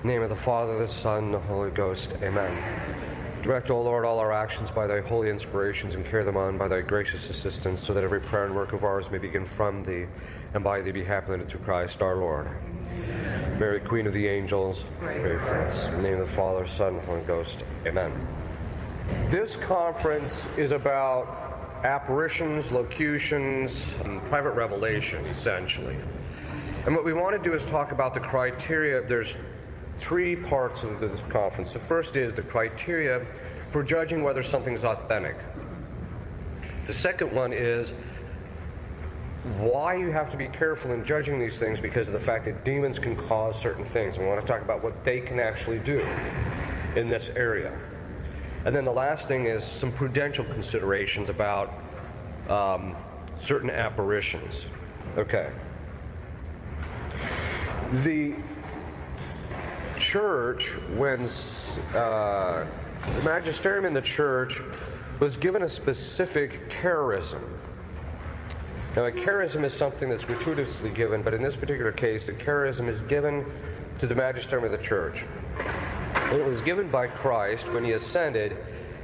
In the name of the Father, the Son, and the Holy Ghost. Amen. Direct, O Lord, all our actions by thy holy inspirations, and carry them on by thy gracious assistance, so that every prayer and work of ours may begin from thee, and by thee be happily through Christ our Lord. Mary, Queen of the Angels, pray for us. In the name of the Father, Son, and Holy Ghost. Amen. This conference is about apparitions, locutions, and private revelation, essentially. And what we want to do is talk about the criteria. There's three parts of this conference. The first is the criteria for judging whether something's authentic. The second one is why you have to be careful in judging these things, because of the fact that demons can cause certain things. We want to talk about what they can actually do in this area. And then the last thing is some prudential considerations about certain apparitions. Okay. The church, when the magisterium in the church was given a specific charism. Now, a charism is something that's gratuitously given, but in this particular case, the charism is given to the magisterium of the church. It was given by Christ when he ascended.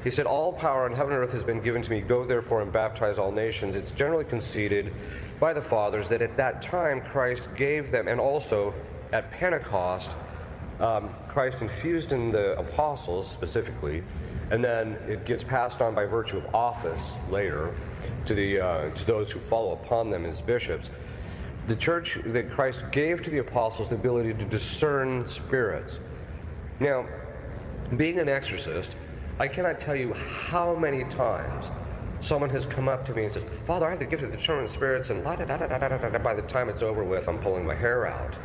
He said, "All power in heaven and earth has been given to me. Go therefore and baptize all nations." It's generally conceded by the fathers that at that time Christ gave them, and also at Pentecost, Christ infused in the apostles specifically, and then it gets passed on by virtue of office later to those who follow upon them as bishops. The church, that Christ gave to the apostles the ability to discern spirits. Now, being an exorcist, I cannot tell you how many times someone has come up to me and says, "Father, I have the gift of discerning spirits," and by the time it's over with, I'm pulling my hair out.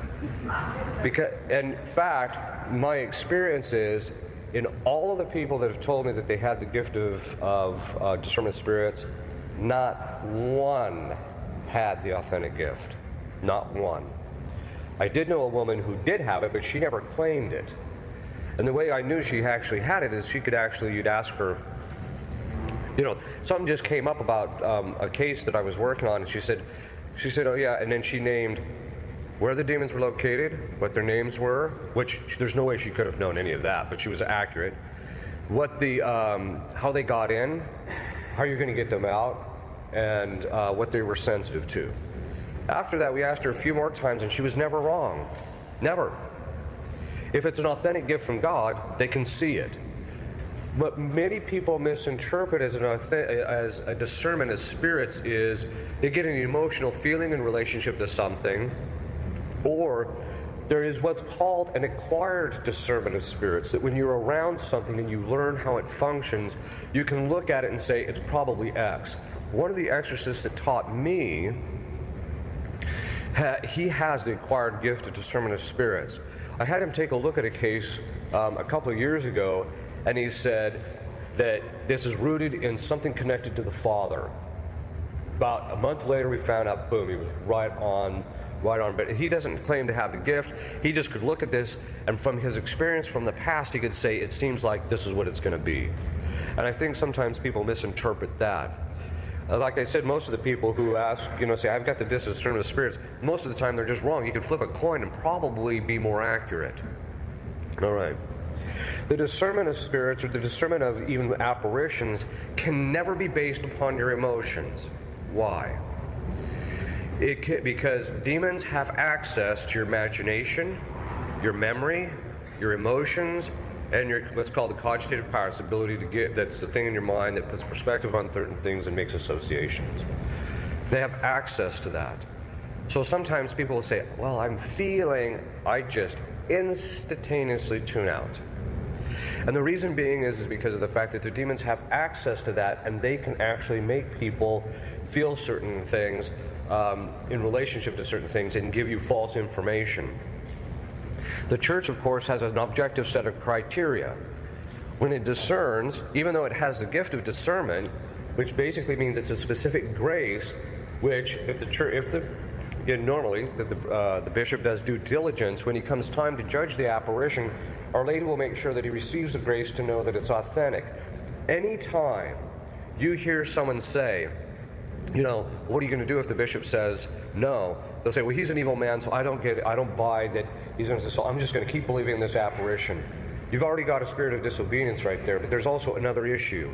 Because, in fact, my experience is, in all of the people that have told me that they had the gift of discernment of spirits, not one had the authentic gift. Not one. I did know a woman who did have it, but she never claimed it. And the way I knew she actually had it is she could actually, you'd ask her, something just came up about a case that I was working on, and she said, "Oh yeah," and then she named where the demons were located, what their names were, which there's no way she could have known any of that, but she was accurate. What how they got in, how you're going to get them out, and what they were sensitive to. After that, we asked her a few more times, and she was never wrong. Never. If it's an authentic gift from God, they can see it. What many people misinterpret as a discernment of spirits is they get an emotional feeling in relationship to something, or there is what's called an acquired discernment of spirits, that when you're around something and you learn how it functions, you can look at it and say, it's probably X. One of the exorcists that taught me, he has the acquired gift of discernment of spirits. I had him take a look at a case a couple of years ago, and he said that this is rooted in something connected to the Father. About a month later, we found out, boom, he was right on. But he doesn't claim to have the gift. He just could look at this, and from his experience from the past, he could say, it seems like this is what it's going to be. And I think sometimes people misinterpret that. Like I said, most of the people who ask, say, I've got the discernment of spirits, most of the time they're just wrong. You could flip a coin and probably be more accurate. All right. The discernment of spirits, or the discernment of even apparitions, can never be based upon your emotions. Why? Because demons have access to your imagination, your memory, your emotions, and your what's called the cogitative power. It's the ability to get, that's the thing in your mind that puts perspective on certain things and makes associations. They have access to that. So sometimes people will say, well, I'm feeling, I just instantaneously tune out. And the reason being is because of the fact that the demons have access to that, and they can actually make people feel certain things in relationship to certain things and give you false information. The church, of course, has an objective set of criteria. When it discerns, even though it has the gift of discernment, which basically means it's a specific grace, which normally the bishop does due diligence, when he comes time to judge the apparition, Our Lady will make sure that he receives the grace to know that it's authentic. Anytime you hear someone say, what are you going to do if the bishop says no? They'll say, well, he's an evil man, so I don't buy that He's going to say, so I'm just going to keep believing in this apparition. You've already got a spirit of disobedience right there, but there's also another issue.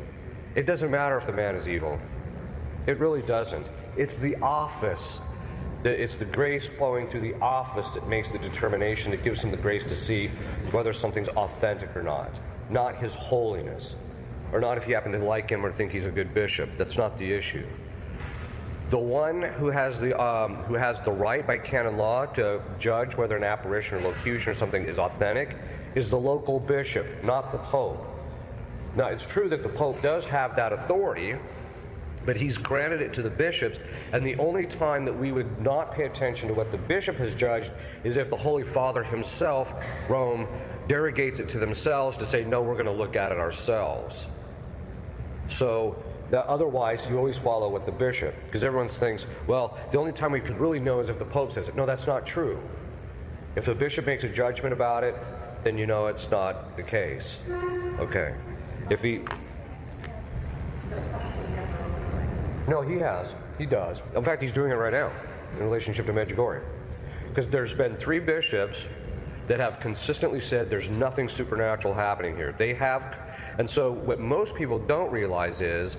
It doesn't matter if the man is evil. It really doesn't. It's the office. It's the grace flowing through the office that makes the determination, that gives him the grace to see whether something's authentic or not his holiness, or not if you happen to like him or think he's a good bishop. That's not the issue. The one who has the right by canon law to judge whether an apparition or locution or something is authentic is the local bishop, not the Pope. Now, it's true that the Pope does have that authority, but he's granted it to the bishops, and the only time that we would not pay attention to what the bishop has judged is if the Holy Father himself, Rome, derogates it to themselves to say, no, we're going to look at it ourselves. So otherwise, you always follow what the bishop, because everyone thinks, well, the only time we could really know is if the Pope says it. No, that's not true. If the bishop makes a judgment about it, then you know it's not the case. Okay. If he... No, he has. He does. In fact, he's doing it right now in relationship to Medjugorje. Because there's been 3 bishops that have consistently said there's nothing supernatural happening here. They have, and so what most people don't realize is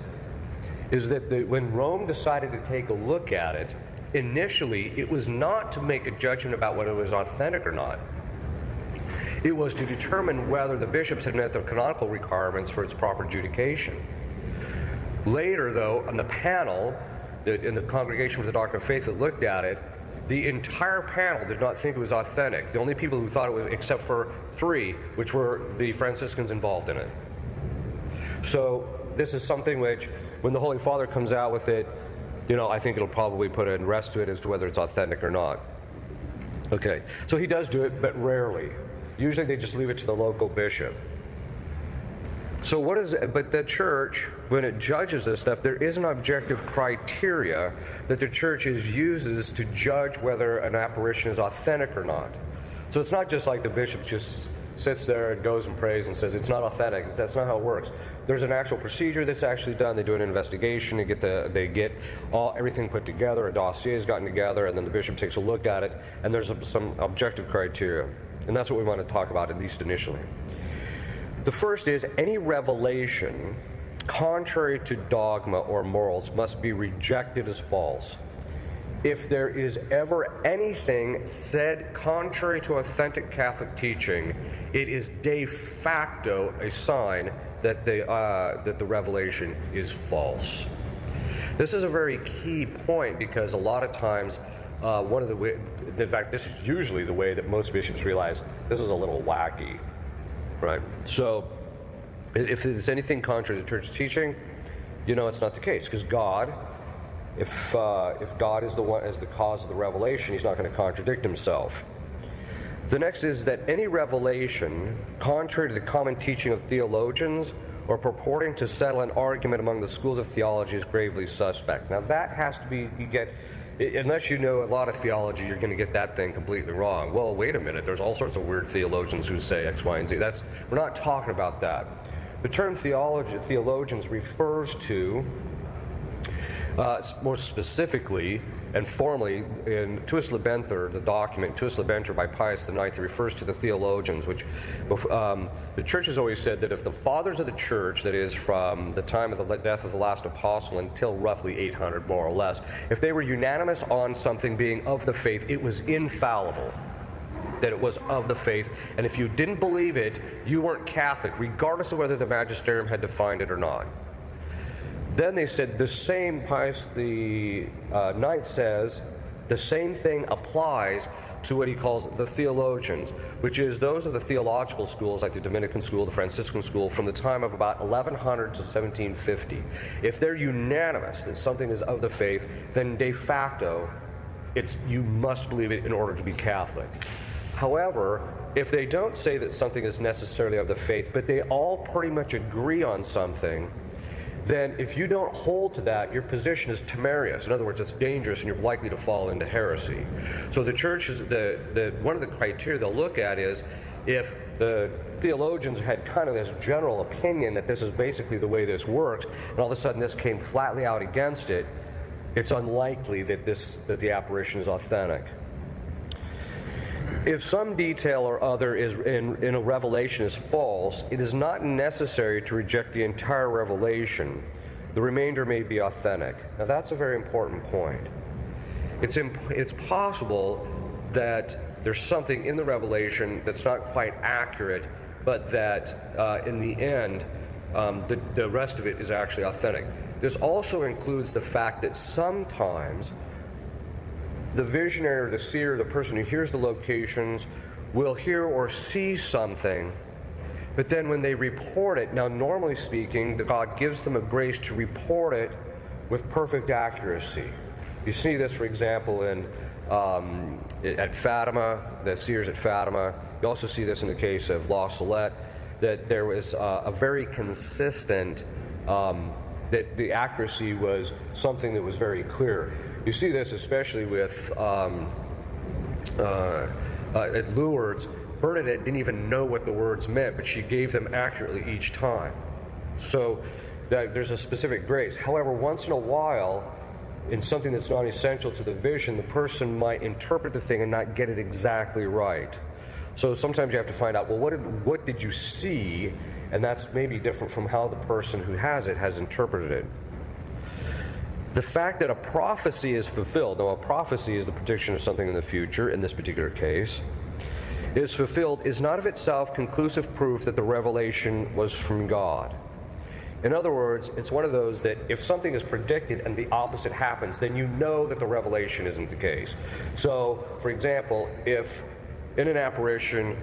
that when Rome decided to take a look at it, initially it was not to make a judgment about whether it was authentic or not. It was to determine whether the bishops had met the canonical requirements for its proper adjudication. Later, though, on the panel, in the Congregation for the Doctrine of Faith that looked at it, the entire panel did not think it was authentic. The only people who thought it was, except for 3, which were the Franciscans involved in it. So this is something which, when the Holy Father comes out with it, I think it'll probably put an rest to it as to whether it's authentic or not. Okay, so he does do it, but rarely. Usually they just leave it to the local bishop. So but the church, when it judges this stuff, there is an objective criteria that the church uses to judge whether an apparition is authentic or not. So it's not just like the bishop just sits there and goes and prays and says it's not authentic. That's not how it works. There's an actual procedure that's actually done. They do an investigation. They get everything put together. A dossier is gotten together, and then the bishop takes a look at it. And there's some objective criteria, and that's what we want to talk about, at least initially. The first is any revelation contrary to dogma or morals must be rejected as false. If there is ever anything said contrary to authentic Catholic teaching, it is de facto a sign that the revelation is false. This is a very key point, because a lot of times, in fact, this is usually the way that most bishops realize this is a little wacky. Right. So, if there's anything contrary to the church's teaching, it's not the case, because God, if God is the cause of the revelation, he's not going to contradict himself. The next is that any revelation contrary to the common teaching of theologians or purporting to settle an argument among the schools of theology is gravely suspect. Now that has to be, unless you know a lot of theology, you're going to get that thing completely wrong. Well, wait a minute. There's all sorts of weird theologians who say X, Y, and Z. We're not talking about that. The term theologians refers to, more specifically and formally, in Tuus Libenter, the document Tuus Libenter by Pius IX, it refers to the theologians, which the church has always said that if the fathers of the church, that is from the time of the death of the last apostle until roughly 800 more or less, if they were unanimous on something being of the faith, it was infallible, that it was of the faith, and if you didn't believe it, you weren't Catholic, regardless of whether the magisterium had defined it or not. Then they said the same, Pius the Ninth says, the same thing applies to what he calls the theologians, which is those of the theological schools like the Dominican school, the Franciscan school, from the time of about 1100 to 1750. If they're unanimous that something is of the faith, then de facto, you must believe it in order to be Catholic. However, if they don't say that something is necessarily of the faith, but they all pretty much agree on something, then if you don't hold to that, your position is temerarious. In other words, it's dangerous and you're likely to fall into heresy. So the church is one of the criteria they'll look at is if the theologians had kind of this general opinion that this is basically the way this works, and all of a sudden this came flatly out against it, it's unlikely that the apparition is authentic. If some detail or other is in a revelation is false, it is not necessary to reject the entire revelation. The remainder may be authentic. Now that's a very important point. It's possible that there's something in the revelation that's not quite accurate, but that in the end, the rest of it is actually authentic. This also includes the fact that sometimes the visionary or the seer, the person who hears the locations, will hear or see something, but then when they report it, now normally speaking, God gives them a grace to report it with perfect accuracy. You see this, for example, at Fatima, the seers at Fatima. You also see this in the case of La Salette, that there was a very consistent, that the accuracy was something that was very clear. You see this especially with at Lourdes. Bernadette didn't even know what the words meant, but she gave them accurately each time. So there's a specific grace. However, once in a while, in something that's not essential to the vision, the person might interpret the thing and not get it exactly right. So sometimes you have to find out, well, what did you see? And that's maybe different from how the person who has it has interpreted it. The fact that a prophecy is fulfilled, now a prophecy is the prediction of something in the future, in this particular case, is fulfilled is not of itself conclusive proof that the revelation was from God. In other words, it's one of those that if something is predicted and the opposite happens, then you know that the revelation isn't the case. So, for example, if in an apparition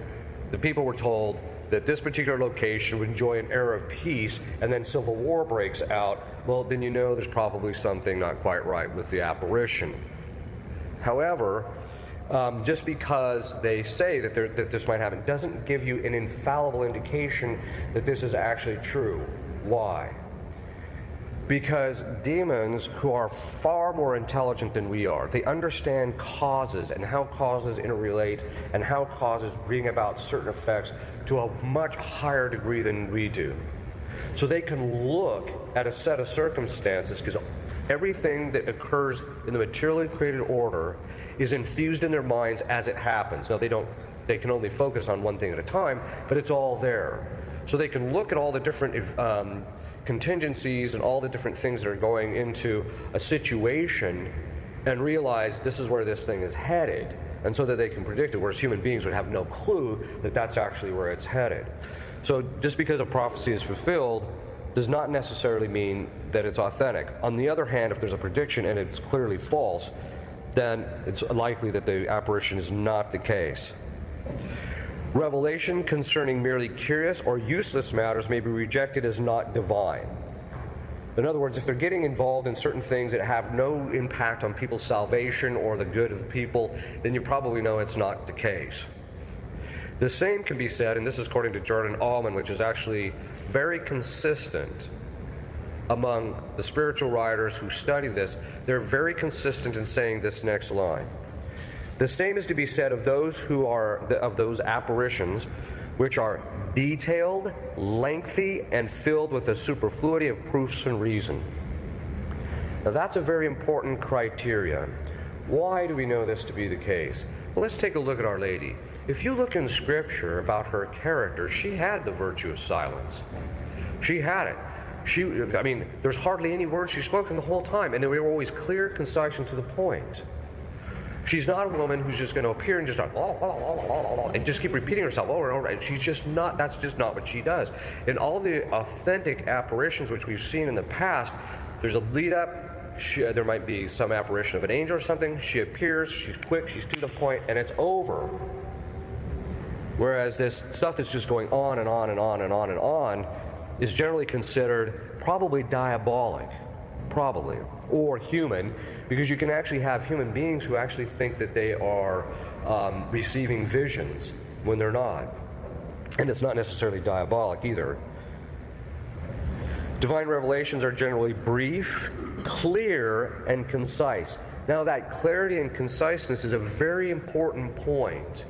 the people were told that this particular location would enjoy an era of peace and then civil war breaks out, well, then you know there's probably something not quite right with the apparition. However, just because they say that this might happen doesn't give you an infallible indication that this is actually true. Why? Because demons, who are far more intelligent than we are, they understand causes and how causes interrelate and how causes bring about certain effects to a much higher degree than we do. So they can look at a set of circumstances, because everything that occurs in the materially created order is infused in their minds as it happens. Now they can only focus on one thing at a time, but it's all there. So they can look at all the different contingencies and all the different things that are going into a situation and realize this is where this thing is headed, and so that they can predict it, whereas human beings would have no clue that that's actually where it's headed. So just because a prophecy is fulfilled does not necessarily mean that it's authentic. On the other hand, if there's a prediction and it's clearly false, then it's likely that the apparition is not the case. Revelation concerning merely curious or useless matters may be rejected as not divine. In other words, if they're getting involved in certain things that have no impact on people's salvation or the good of people, then you probably know it's not the case. The same can be said, and this is according to Jordan Allman, which is actually very consistent among the spiritual writers who study this. They're very consistent in saying this next line. The same is to be said of those of those apparitions which are detailed, lengthy, and filled with a superfluity of proofs and reason. Now that's a very important criteria. Why do we know this to be the case? Well, let's take a look at Our Lady. If you look in Scripture about her character, she had the virtue of silence. She had it. There's hardly any words she spoke in the whole time, and they were always clear, concise, and to the point. She's not a woman who's just going to appear and just like, and just keep repeating herself over and over. And she's just not, that's just not what she does. In all the authentic apparitions which we've seen in the past, there's a lead up. There might be some apparition of an angel or something. She appears, she's quick, she's to the point, and it's over. Whereas this stuff that's just going on and on and on and on and on is generally considered probably diabolic. Probably, or human, because you can actually have human beings who actually think that they are receiving visions when they're not. And it's not necessarily diabolic either. Divine revelations are generally brief, clear, and concise. Now that clarity and conciseness is a very important point.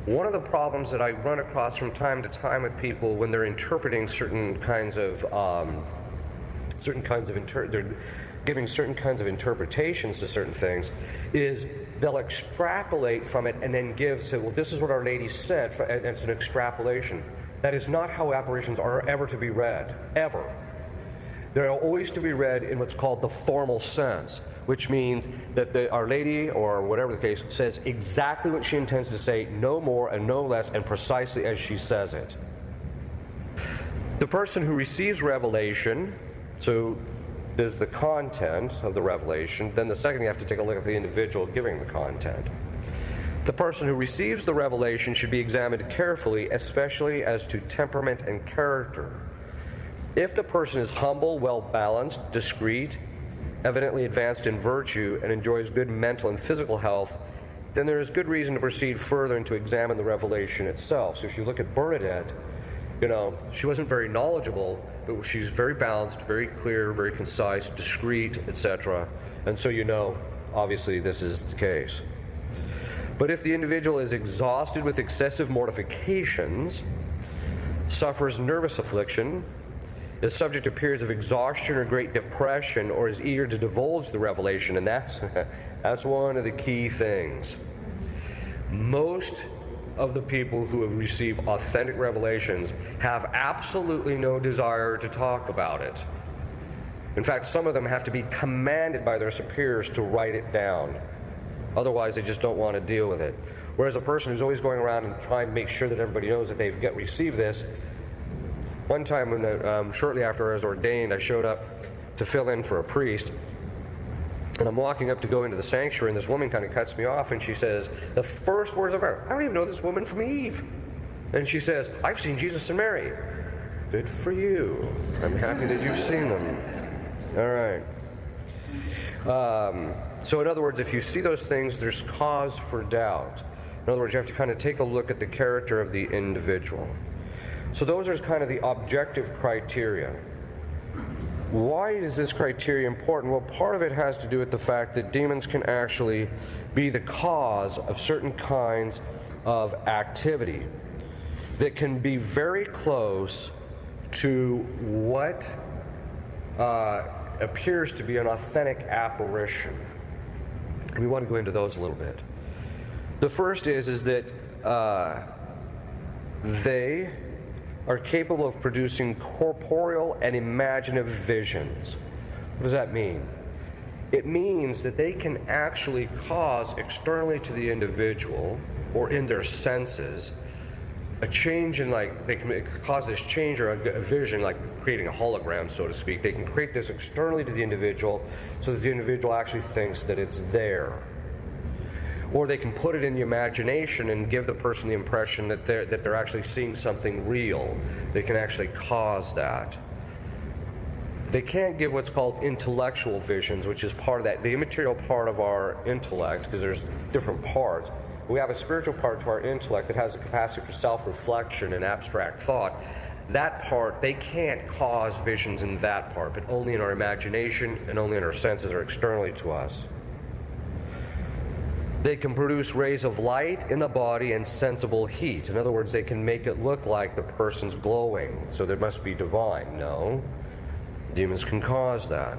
One of the problems that I run across from time to time with people when they're interpreting certain kinds of they're giving certain kinds of interpretations to certain things, is they'll extrapolate from it and then say, well, this is what Our Lady said, and it's an extrapolation. That is not how apparitions are ever to be read, ever. They're always to be read in what's called the formal sense, which means that Our Lady, or whatever the case, says exactly what she intends to say, no more and no less, and precisely as she says it. The person who receives revelation, so there's the content of the revelation, then the second you have to take a look at the individual giving the content. The person who receives the revelation should be examined carefully, especially as to temperament and character. If the person is humble, well-balanced, discreet, evidently advanced in virtue, and enjoys good mental and physical health, then there is good reason to proceed further and to examine the revelation itself. So if you look at Bernadette, she wasn't very knowledgeable, but she's very balanced, very clear, very concise, discreet, etc. And so obviously this is the case. But if the individual is exhausted with excessive mortifications, suffers nervous affliction, is subject to periods of exhaustion or great depression, or is eager to divulge the revelation, and that's one of the key things. Most of the people who have received authentic revelations have absolutely no desire to talk about it. In fact, some of them have to be commanded by their superiors to write it down. Otherwise, they just don't want to deal with it. Whereas a person who's always going around and trying to make sure that everybody knows that they've received this. One time, when shortly after I was ordained, I showed up to fill in for a priest. And I'm walking up to go into the sanctuary, and this woman kind of cuts me off, and she says, the first words of her, I don't even know this woman from Eve. And she says, I've seen Jesus and Mary. Good for you. I'm happy that you've seen them. All right. So in other words, if you see those things, there's cause for doubt. In other words, you have to kind of take a look at the character of the individual. So those are kind of the objective criteria. Why is this criteria important? Well, part of it has to do with the fact that demons can actually be the cause of certain kinds of activity that can be very close to what appears to be an authentic apparition. We want to go into those a little bit. The first is that they are capable of producing corporeal and imaginative visions. What does that mean? It means that they can actually cause externally to the individual, or in their senses, a change in, they can cause this change or a vision, like creating a hologram, so to speak. They can create this externally to the individual so that the individual actually thinks that it's there. Or they can put it in the imagination and give the person the impression that they're actually seeing something real. They can actually cause that. They can't give what's called intellectual visions, which is part of that, the immaterial part of our intellect, because there's different parts. We have a spiritual part to our intellect that has the capacity for self-reflection and abstract thought. That part, they can't cause visions in that part, but only in our imagination and only in our senses or externally to us. They can produce rays of light in the body and sensible heat. In other words, they can make it look like the person's glowing, so they must be divine. No, demons can cause that.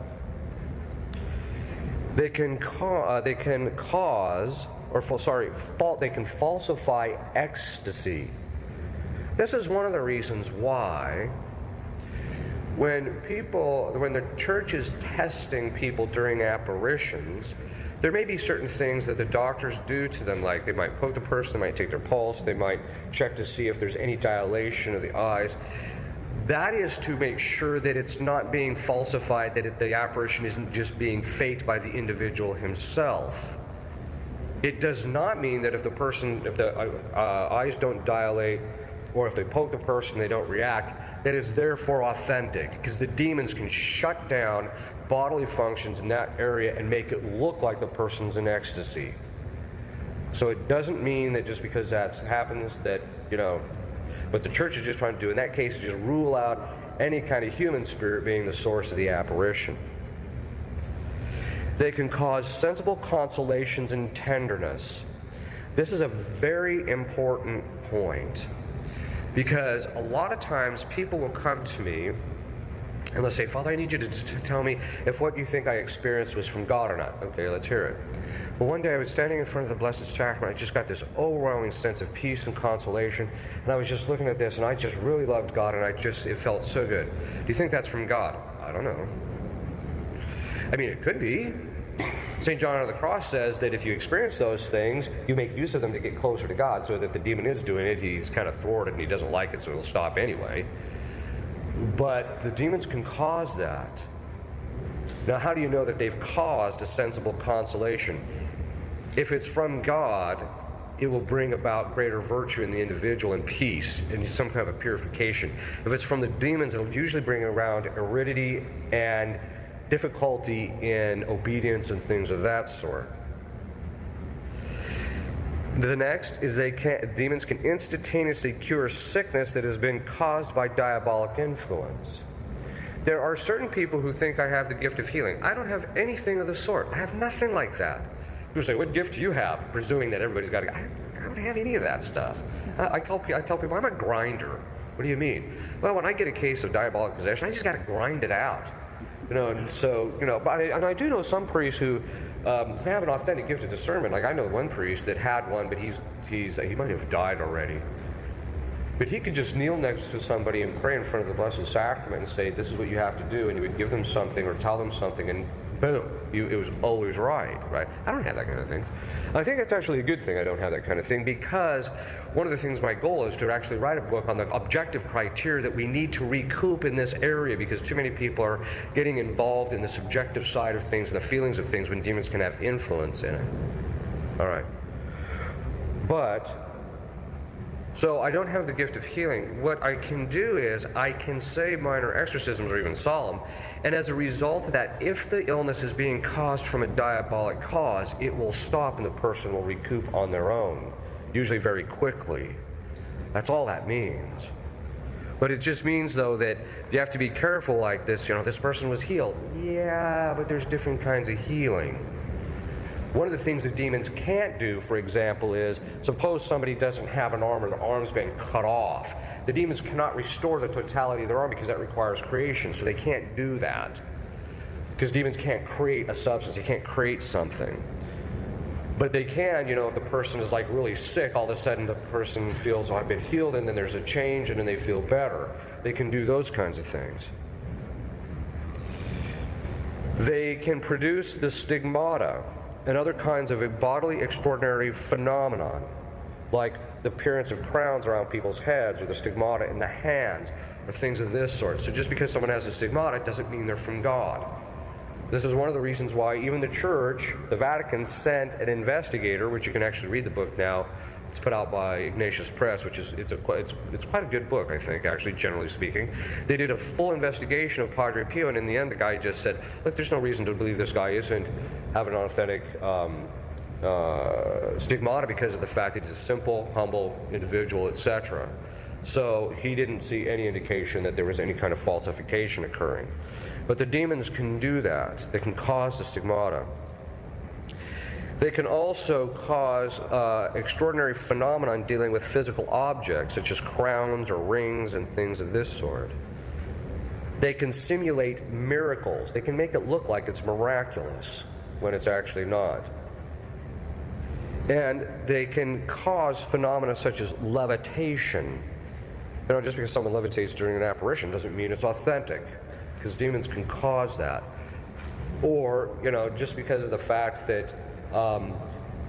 They can falsify ecstasy. This is one of the reasons why when the church is testing people during apparitions, there may be certain things that the doctors do to them, like they might poke the person, they might take their pulse, they might check to see if there's any dilation of the eyes. That is to make sure that it's not being falsified, that the apparition isn't just being faked by the individual himself. It does not mean that if the eyes don't dilate, or if they poke the person, they don't react, that it's therefore authentic, because the demons can shut down bodily functions in that area and make it look like the person's in ecstasy. So it doesn't mean that just because that happens that, what the church is just trying to do in that case is just rule out any kind of human spirit being the source of the apparition. They can cause sensible consolations and tenderness. This is a very important point, because a lot of times people will come to me And let's say, Father, I need you to tell me if what you think I experienced was from God or not. Okay, let's hear it. Well, one day I was standing in front of the Blessed Sacrament. I just got this overwhelming sense of peace and consolation. And I was just looking at this, and I just really loved God, and it felt so good. Do you think that's from God? I don't know. I mean, it could be. St. John of the Cross says that if you experience those things, you make use of them to get closer to God, so that if the demon is doing it, he's kind of thwarted and he doesn't like it, so he'll stop anyway. But the demons can cause that. Now, how do you know that they've caused a sensible consolation? If it's from God, it will bring about greater virtue in the individual and peace and some kind of a purification. If it's from the demons, it'll usually bring around aridity and difficulty in obedience and things of that sort. The next is demons can instantaneously cure sickness that has been caused by diabolic influence. There are certain people who think I have the gift of healing. I don't have anything of the sort. I have nothing like that. People say, what gift do you have? Presuming that everybody's got I don't have any of that stuff. I tell people, I'm a grinder. What do you mean? Well, when I get a case of diabolic possession, I just got to grind it out. And so, and I do know some priests who have an authentic gift of discernment. Like I know one priest that had one, but he might have died already. But he could just kneel next to somebody and pray in front of the Blessed Sacrament and say, this is what you have to do, and he would give them something or tell them something, and boom, it was always right? I don't have that kind of thing. I think it's actually a good thing I don't have that kind of thing, because one of the things my goal is to actually write a book on the objective criteria that we need to recoup in this area, because too many people are getting involved in the subjective side of things and the feelings of things when demons can have influence in it. All right. So I don't have the gift of healing. What I can do is I can say minor exorcisms or even solemn, and as a result of that, if the illness is being caused from a diabolic cause, it will stop and the person will recoup on their own, usually very quickly. That's all that means. But it just means, though, that you have to be careful like this. This person was healed. Yeah, but there's different kinds of healing. One of the things that demons can't do, for example, is suppose somebody doesn't have an arm or their arm's been cut off. The demons cannot restore the totality of their arm because that requires creation, so they can't do that. Because demons can't create a substance, they can't create something. But they can, if the person is like really sick, all of a sudden the person feels, I've been healed, and then there's a change, and then they feel better. They can do those kinds of things. They can produce the stigmata and other kinds of bodily extraordinary phenomenon, like the appearance of crowns around people's heads or the stigmata in the hands or things of this sort. So just because someone has a stigmata doesn't mean they're from God. This is one of the reasons why even the Church, the Vatican, sent an investigator, which you can actually read the book now. It's put out by Ignatius Press, which is it's quite a good book, I think, actually, generally speaking. They did a full investigation of Padre Pio, and in the end, the guy just said, look, there's no reason to believe this guy isn't having an authentic stigmata because of the fact that he's a simple, humble individual, etc. So he didn't see any indication that there was any kind of falsification occurring. But the demons can do that. They can cause the stigmata. They can also cause extraordinary phenomena dealing with physical objects, such as crowns or rings and things of this sort. They can simulate miracles. They can make it look like it's miraculous when it's actually not. And they can cause phenomena such as levitation. Just because someone levitates during an apparition doesn't mean it's authentic, because demons can cause that. Or, just because of the fact that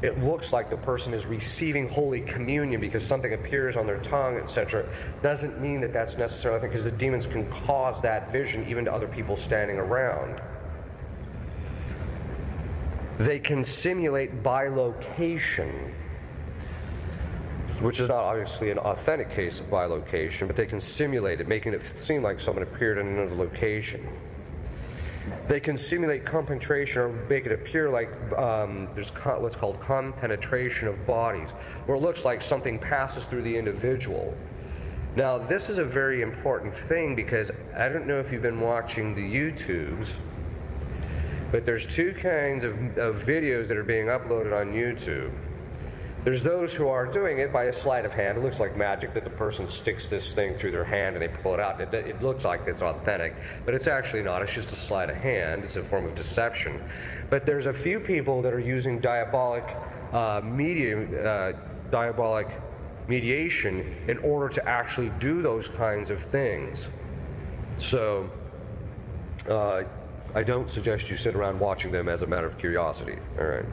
it looks like the person is receiving Holy Communion because something appears on their tongue, etc., doesn't mean that that's necessarily, because the demons can cause that vision even to other people standing around. They can simulate bilocation, which is not obviously an authentic case of bilocation, but they can simulate it, making it seem like someone appeared in another location. They can simulate compenetration or make it appear like there's what's called compenetration of bodies, where it looks like something passes through the individual. Now, this is a very important thing, because I don't know if you've been watching the YouTubes, but there's two kinds of videos that are being uploaded on YouTube. There's those who are doing it by a sleight of hand. It looks like magic that the person sticks this thing through their hand and they pull it out. It looks like it's authentic, but it's actually not. It's just a sleight of hand. It's a form of deception. But there's a few people that are using diabolic mediation in order to actually do those kinds of things. So I don't suggest you sit around watching them as a matter of curiosity. All right.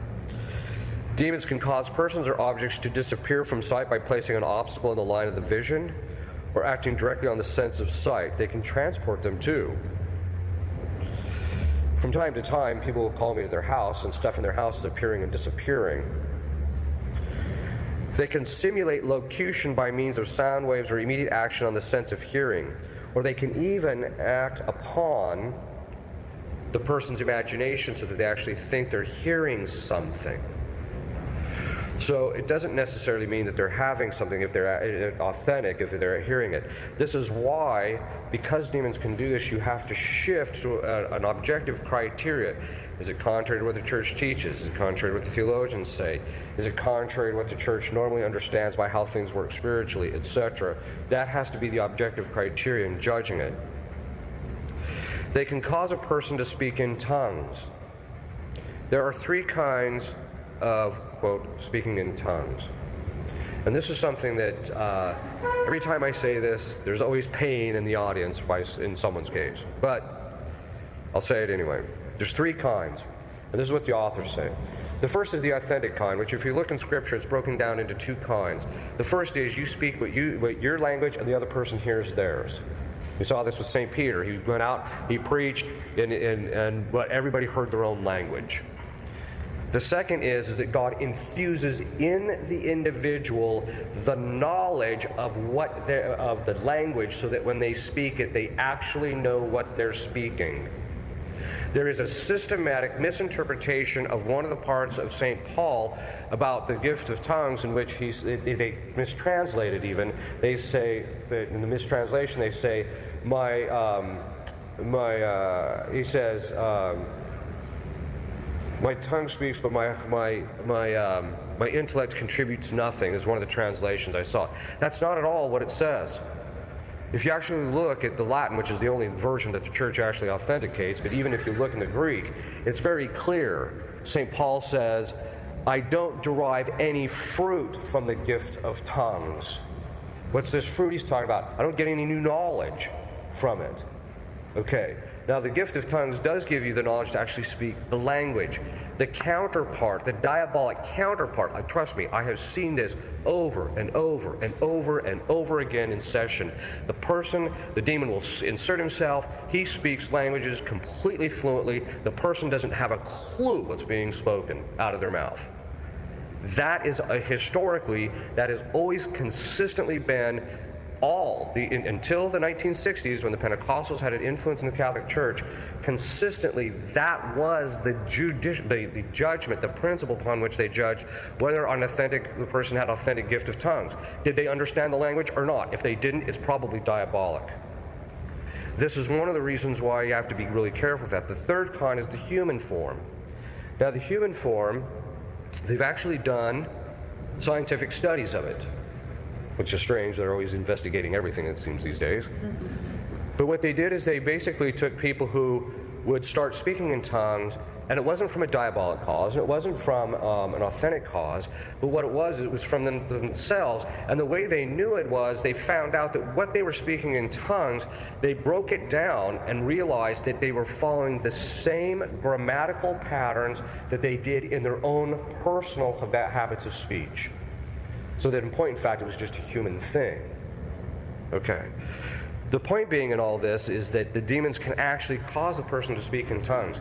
Demons can cause persons or objects to disappear from sight by placing an obstacle in the line of the vision or acting directly on the sense of sight. They can transport them too. From time to time, people will call me to their house, and stuff in their house is appearing and disappearing. They can simulate locution by means of sound waves or immediate action on the sense of hearing, or they can even act upon the person's imagination so that they actually think they're hearing something. So it doesn't necessarily mean that they're having something if they're authentic, if they're hearing it. This is why, because demons can do this, you have to shift to an objective criteria. Is it contrary to what the church teaches? Is it contrary to what the theologians say? Is it contrary to what the church normally understands by how things work spiritually, etc.? That has to be the objective criteria in judging it. They can cause a person to speak in tongues. There are three kinds of, quote, speaking in tongues. And this is something that every time I say this, there's always pain in the audience in someone's case. But I'll say it anyway. There's three kinds, and this is what the authors say. The first is the authentic kind, which if you look in Scripture, it's broken down into two kinds. The first is you speak what your language, and the other person hears theirs. We saw this with St. Peter. He went out, he preached, and everybody heard their own language. The second is that God infuses in the individual the knowledge of the language, so that when they speak it, they actually know what they're speaking. There is a systematic misinterpretation of one of the parts of St. Paul about the gift of tongues, in which they mistranslate it even. They say, in the mistranslation, they say, he says, my tongue speaks, but my intellect contributes nothing, is one of the translations I saw. That's not at all what it says. If you actually look at the Latin, which is the only version that the church actually authenticates, but even if you look in the Greek, it's very clear. St. Paul says, I don't derive any fruit from the gift of tongues. What's this fruit he's talking about? I don't get any new knowledge from it. Okay. Now, the gift of tongues does give you the knowledge to actually speak the language. The counterpart, the diabolic counterpart, trust me, I have seen this over and over and over and over again in session. The demon will insert himself, he speaks languages completely fluently, the person doesn't have a clue what's being spoken out of their mouth. That is historically, that has always consistently been until the 1960s, when the Pentecostals had an influence in the Catholic Church, consistently that was the judgment, the principle upon which they judged whether the person had authentic gift of tongues. Did they understand the language or not? If they didn't, it's probably diabolic. This is one of the reasons why you have to be really careful with that. The third kind is the human form. Now, the human form, they've actually done scientific studies of it, which is strange. They're always investigating everything, it seems, these days. But what they did is they basically took people who would start speaking in tongues, and it wasn't from a diabolic cause, and it wasn't from an authentic cause, but what it was from themselves. And the way they knew it was they found out that what they were speaking in tongues, they broke it down and realized that they were following the same grammatical patterns that they did in their own personal habits of speech. So that in point, in fact, it was just a human thing. Okay. The point being in all this is that the demons can actually cause a person to speak in tongues.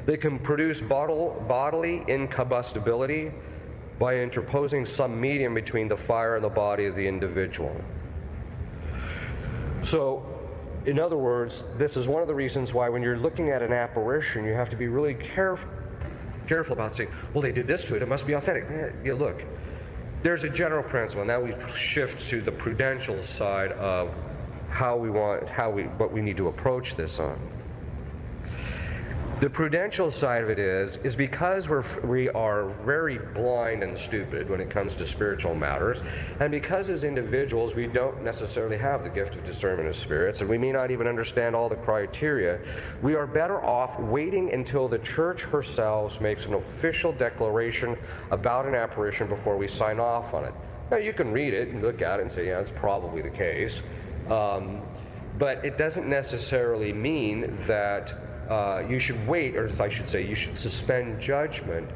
They can produce bodily incombustibility by interposing some medium between the fire and the body of the individual. So, in other words, this is one of the reasons why when you're looking at an apparition, you have to be really careful about saying, well, they did this to it, it must be authentic. Yeah, look. There's a general principle. Now we shift to the prudential side of what we need to approach this on. The prudential side of it is because we are very blind and stupid when it comes to spiritual matters, and because as individuals we don't necessarily have the gift of discernment of spirits, and we may not even understand all the criteria, we are better off waiting until the church herself makes an official declaration about an apparition before we sign off on it. Now you can read it and look at it and say, yeah, it's probably the case, but it doesn't necessarily mean that you should wait, or I should say, you should suspend judgment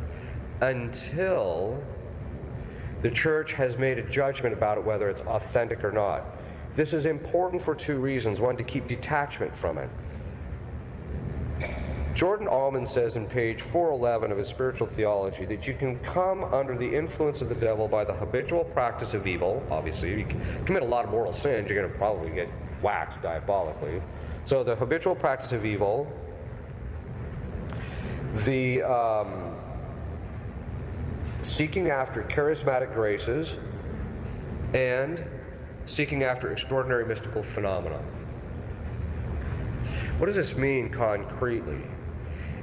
until the church has made a judgment about it, whether it's authentic or not. This is important for two reasons. One, to keep detachment from it. Jordan Allman says in page 411 of his Spiritual Theology that you can come under the influence of the devil by the habitual practice of evil. Obviously, if you commit a lot of mortal sins, you're going to probably get whacked diabolically. So the habitual practice of evil, the seeking after charismatic graces, and seeking after extraordinary mystical phenomena. What does this mean concretely?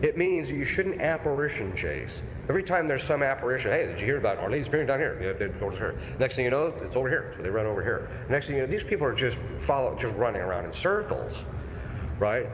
It means you shouldn't apparition chase. Every time there's some apparition, hey, did you hear about Our Lady's appearing down here? Yeah, it goes here. Next thing you know, it's over here. So they run over here. Next thing you know, these people are just running around in circles, right?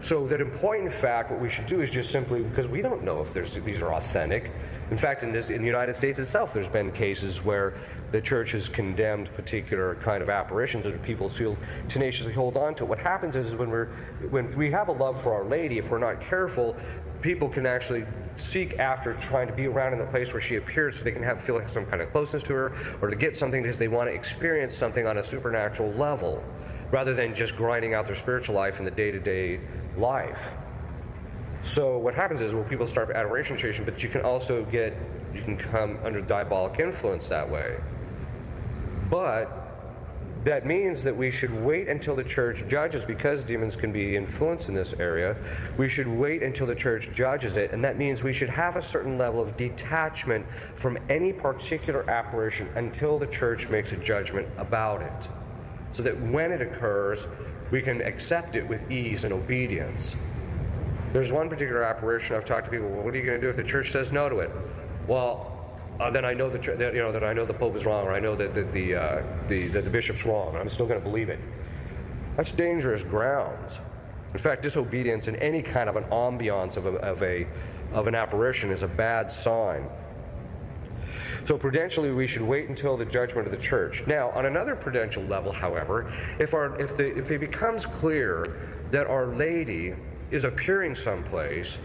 So that in point in fact, what we should do is just simply, because we don't know if these are authentic. In fact, in the United States itself, there's been cases where the church has condemned particular kind of apparitions and people feel tenaciously hold on to it. What happens is when we have a love for Our Lady, if we're not careful, people can actually seek after trying to be around in the place where she appears so they can feel like some kind of closeness to her, or to get something because they want to experience something on a supernatural level, rather than just grinding out their spiritual life in the day-to-day life. So what happens is, well, people start adoration chasing, but you can come under diabolic influence that way. But that means that we should wait until the church judges, because demons can be influenced in this area. We should wait until the church judges it, and that means we should have a certain level of detachment from any particular apparition until the church makes a judgment about it, so that when it occurs, we can accept it with ease and obedience. There's one particular apparition I've talked to people, well, what are you going to do if the church says no to it? Well, then I know that I know the Pope is wrong, or I know that the bishop's wrong, and I'm still going to believe it. That's dangerous grounds. In fact, disobedience in any kind of an ambiance of an apparition is a bad sign. So prudentially, we should wait until the judgment of the church. Now, on another prudential level, however, if it becomes clear that Our Lady is appearing someplace,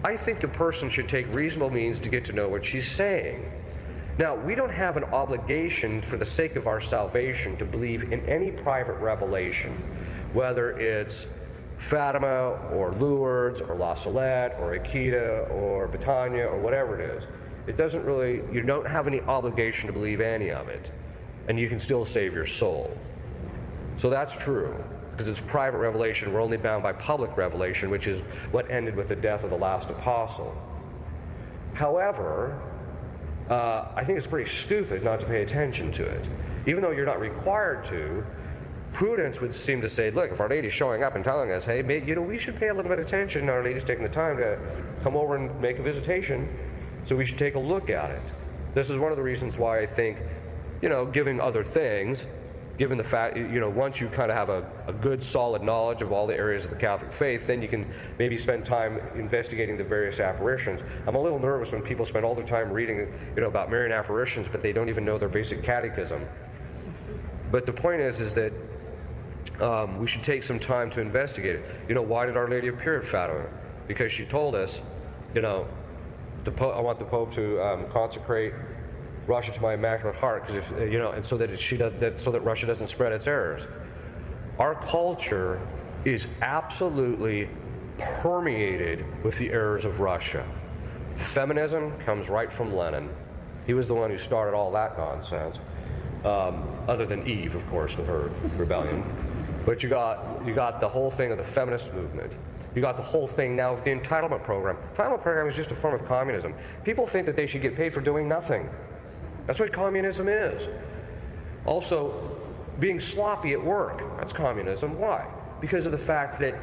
I think the person should take reasonable means to get to know what she's saying. Now, we don't have an obligation for the sake of our salvation to believe in any private revelation, whether it's Fatima or Lourdes or La Salette or Akita or Betania or whatever it is. You don't have any obligation to believe any of it, and you can still save your soul. So that's true. Because it's private revelation, we're only bound by public revelation, which is what ended with the death of the last apostle. However, I think it's pretty stupid not to pay attention to it. Even though you're not required to, prudence would seem to say, look, if Our Lady's showing up and telling us, hey, we should pay a little bit of attention, Our Lady's taking the time to come over and make a visitation, so we should take a look at it. This is one of the reasons why I think, giving other things, given the fact, once you kind of have a good solid knowledge of all the areas of the Catholic faith, then you can maybe spend time investigating the various apparitions. I'm a little nervous when people spend all their time reading, about Marian apparitions, but they don't even know their basic catechism. But the point is that we should take some time to investigate it. Why did Our Lady appear at Fatima? Because she told us, I want the Pope to consecrate Russia to my Immaculate Heart, because and so that Russia doesn't spread its errors. Our culture is absolutely permeated with the errors of Russia. Feminism comes right from Lenin. He was the one who started all that nonsense. Other than Eve, of course, with her rebellion. But you got the whole thing of the feminist movement. You got the whole thing now of the entitlement program. Entitlement program is just a form of communism. People think that they should get paid for doing nothing. That's what communism is. Also, being sloppy at work, that's communism. Why? Because of the fact that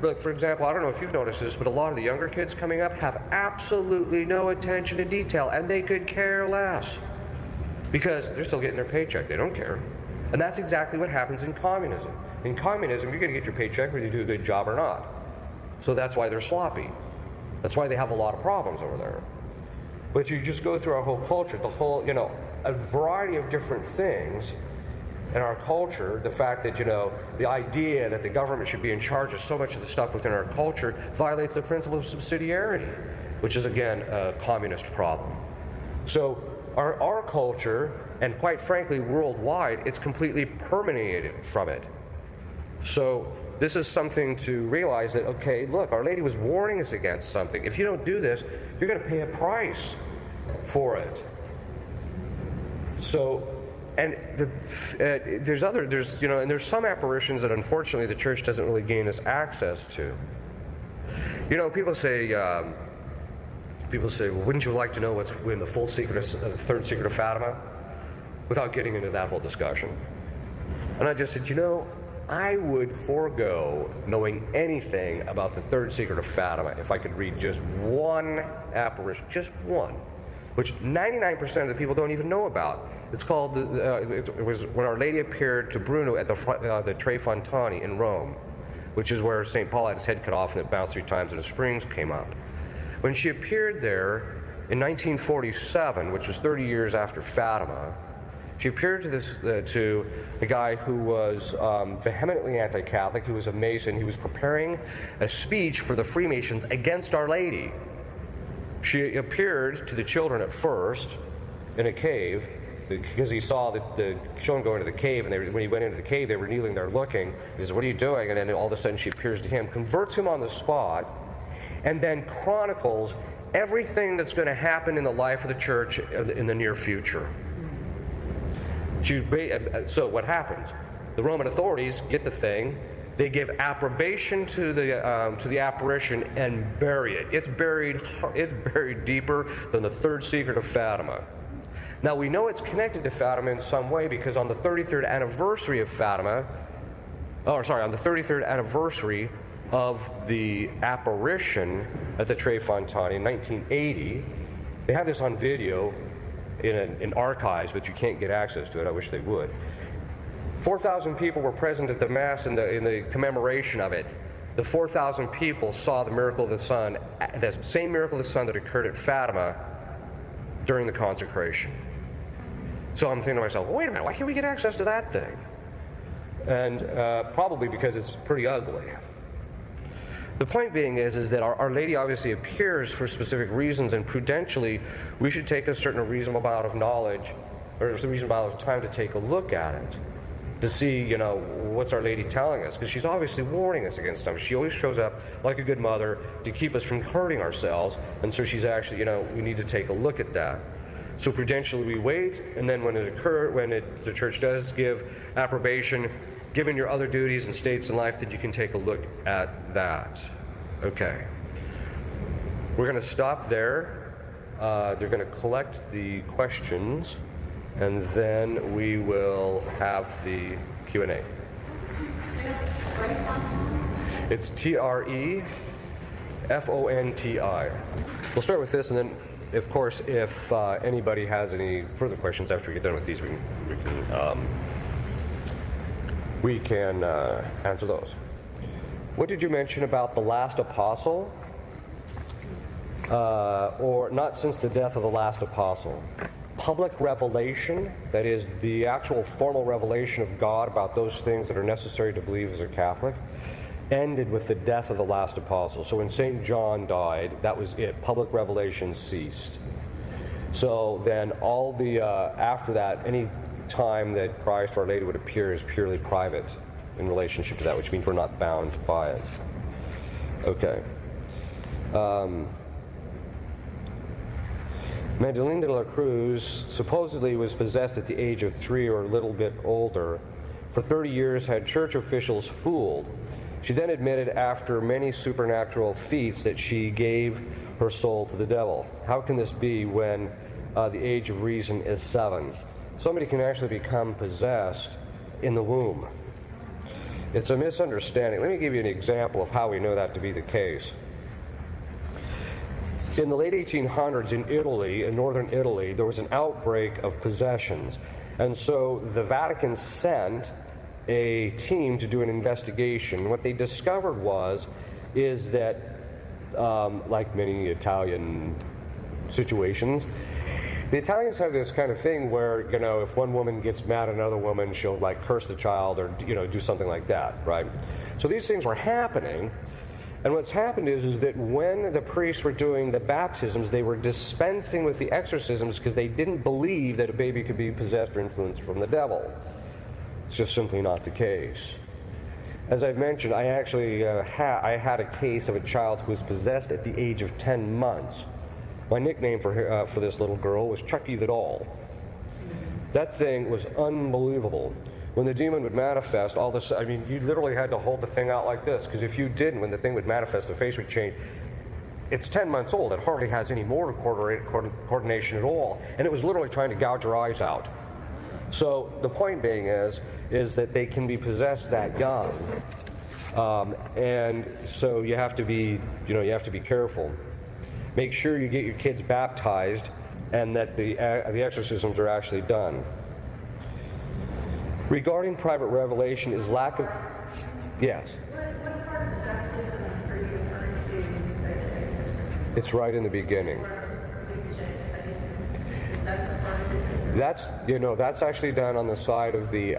look, for example, I don't know if you've noticed this, but a lot of the younger kids coming up have absolutely no attention to detail, and they could care less because they're still getting their paycheck. They don't care. And that's exactly what happens in communism. In communism, you're going to get your paycheck whether you do a good job or not. So that's why they're sloppy. That's why they have a lot of problems over there. But you just go through our whole culture, the whole, a variety of different things in our culture. The fact that, the idea that the government should be in charge of so much of the stuff within our culture violates the principle of subsidiarity, which is, again, a communist problem. So our culture, and quite frankly, worldwide, it's completely permeated from it. So this is something to realize that, okay, look, Our Lady was warning us against something. If you don't do this, you're going to pay a price for it. So, and there's some apparitions that unfortunately the church doesn't really gain us access to. People say, well, wouldn't you like to know what's in the full secret of the third secret of Fatima? Without getting into that whole discussion. And I just said, I would forego knowing anything about the third secret of Fatima if I could read just one apparition, just one, which 99% of the people don't even know about. It's called, it was when Our Lady appeared to Bruno at the Tre Fontani in Rome, which is where St. Paul had his head cut off and it bounced 3 times and the springs came up. When she appeared there in 1947, which was 30 years after Fatima, she appeared to a guy who was vehemently anti-Catholic, who was a Mason. He was preparing a speech for the Freemasons against Our Lady. She appeared to the children at first in a cave, because he saw the children go into the cave, and when he went into the cave, they were kneeling there looking. He says, "What are you doing?" And then all of a sudden she appears to him, converts him on the spot, and then chronicles everything that's going to happen in the life of the church in the near future. So what happens? The Roman authorities get the thing, they give approbation to the apparition and bury it. It's buried deeper than the third secret of Fatima. Now we know it's connected to Fatima in some way because on the 33rd anniversary of Fatima, on the 33rd anniversary of the apparition at the Tre Fontani in 1980, they have this on video in archives, but you can't get access to it. I wish they would. 4,000 people were present at the Mass in the commemoration of it. The 4,000 people saw the miracle of the sun, the same miracle of the sun that occurred at Fatima during the consecration. So I'm thinking to myself, well, wait a minute, why can't we get access to that thing? And probably because it's pretty ugly. The point being is that Our Lady obviously appears for specific reasons, and prudentially, we should take a certain reasonable amount of knowledge, or a reasonable amount of time to take a look at it, to see, what's Our Lady telling us, because she's obviously warning us against stuff. She always shows up like a good mother to keep us from hurting ourselves, and so she's actually, we need to take a look at that. So prudentially we wait, and then when the church does give approbation, given your other duties and states in life, that you can take a look at that. Okay. We're going to stop there. They're going to collect the questions, and then we will have the Q&A. It's Trefonti. We'll start with this, and then, of course, if anybody has any further questions after we get done with these, we can answer those. What did you mention about the last apostle? Or not since the death of the last apostle. Public revelation, that is the actual formal revelation of God about those things that are necessary to believe as a Catholic, ended with the death of the last apostle. So when St. John died, that was it. Public revelation ceased. So then all the, after that, any time that Christ or Our Lady would appear is purely private in relationship to that, which means we're not bound by it. Okay. Magdalene de la Cruz supposedly was possessed at the age of 3 or a little bit older. For 30 years had church officials fooled. She then admitted after many supernatural feats that she gave her soul to the devil. How can this be when the age of reason is 7? Somebody can actually become possessed in the womb. It's a misunderstanding. Let me give you an example of how we know that to be the case. In the late 1800s in Italy, in northern Italy, there was an outbreak of possessions. And so the Vatican sent a team to do an investigation. What they discovered is that, like many Italian situations, the Italians have this kind of thing where, you know, if one woman gets mad at another woman, she'll like curse the child or, you know, do something like that, right? So these things were happening. And what's happened is that when the priests were doing the baptisms, they were dispensing with the exorcisms because they didn't believe that a baby could be possessed or influenced from the devil. It's just simply not the case. As I've mentioned, I actually had a case of a child who was possessed at the age of 10 months. My nickname for this little girl was Chucky the Doll. That thing was unbelievable. When the demon would manifest, all this, I mean, you literally had to hold the thing out like this, because if you didn't, when the thing would manifest, the face would change. It's 10 months old. It hardly has any motor coordination at all, and it was literally trying to gouge your eyes out. So the point being is that they can be possessed that young, and so you have to be careful. Make sure you get your kids baptized, and that the exorcisms are actually done. Regarding private revelation is lack of... Yes. It's right in the beginning. That's actually done on the side of the...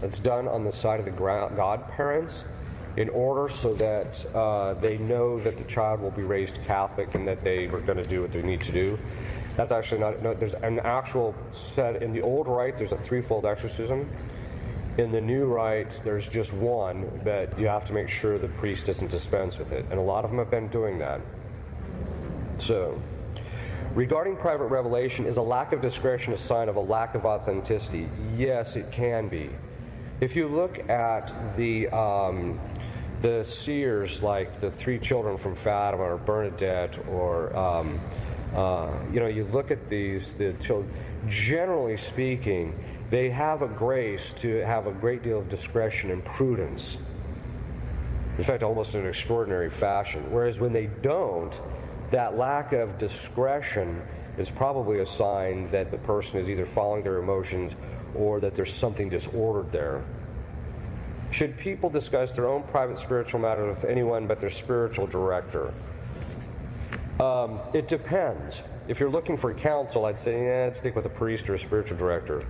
it's done on the side of the godparents in order so that they know that the child will be raised Catholic and that they are going to do what they need to do. That's actually not, no, there's an actual set, in the old rite there's a threefold exorcism. In the new rite there's just one, but you have to make sure the priest doesn't dispense with it. And a lot of them have been doing that. So, regarding private revelation, is a lack of discretion a sign of a lack of authenticity? Yes, it can be. If you look at the seers, like the three children from Fatima or Bernadette, or you look at the children, generally speaking, they have a grace to have a great deal of discretion and prudence. In fact, almost in an extraordinary fashion. Whereas when they don't, that lack of discretion is probably a sign that the person is either following their emotions or that there's something disordered there. Should people discuss their own private spiritual matters with anyone but their spiritual director? It depends. If you're looking for counsel, I'd say, stick with a priest or a spiritual director.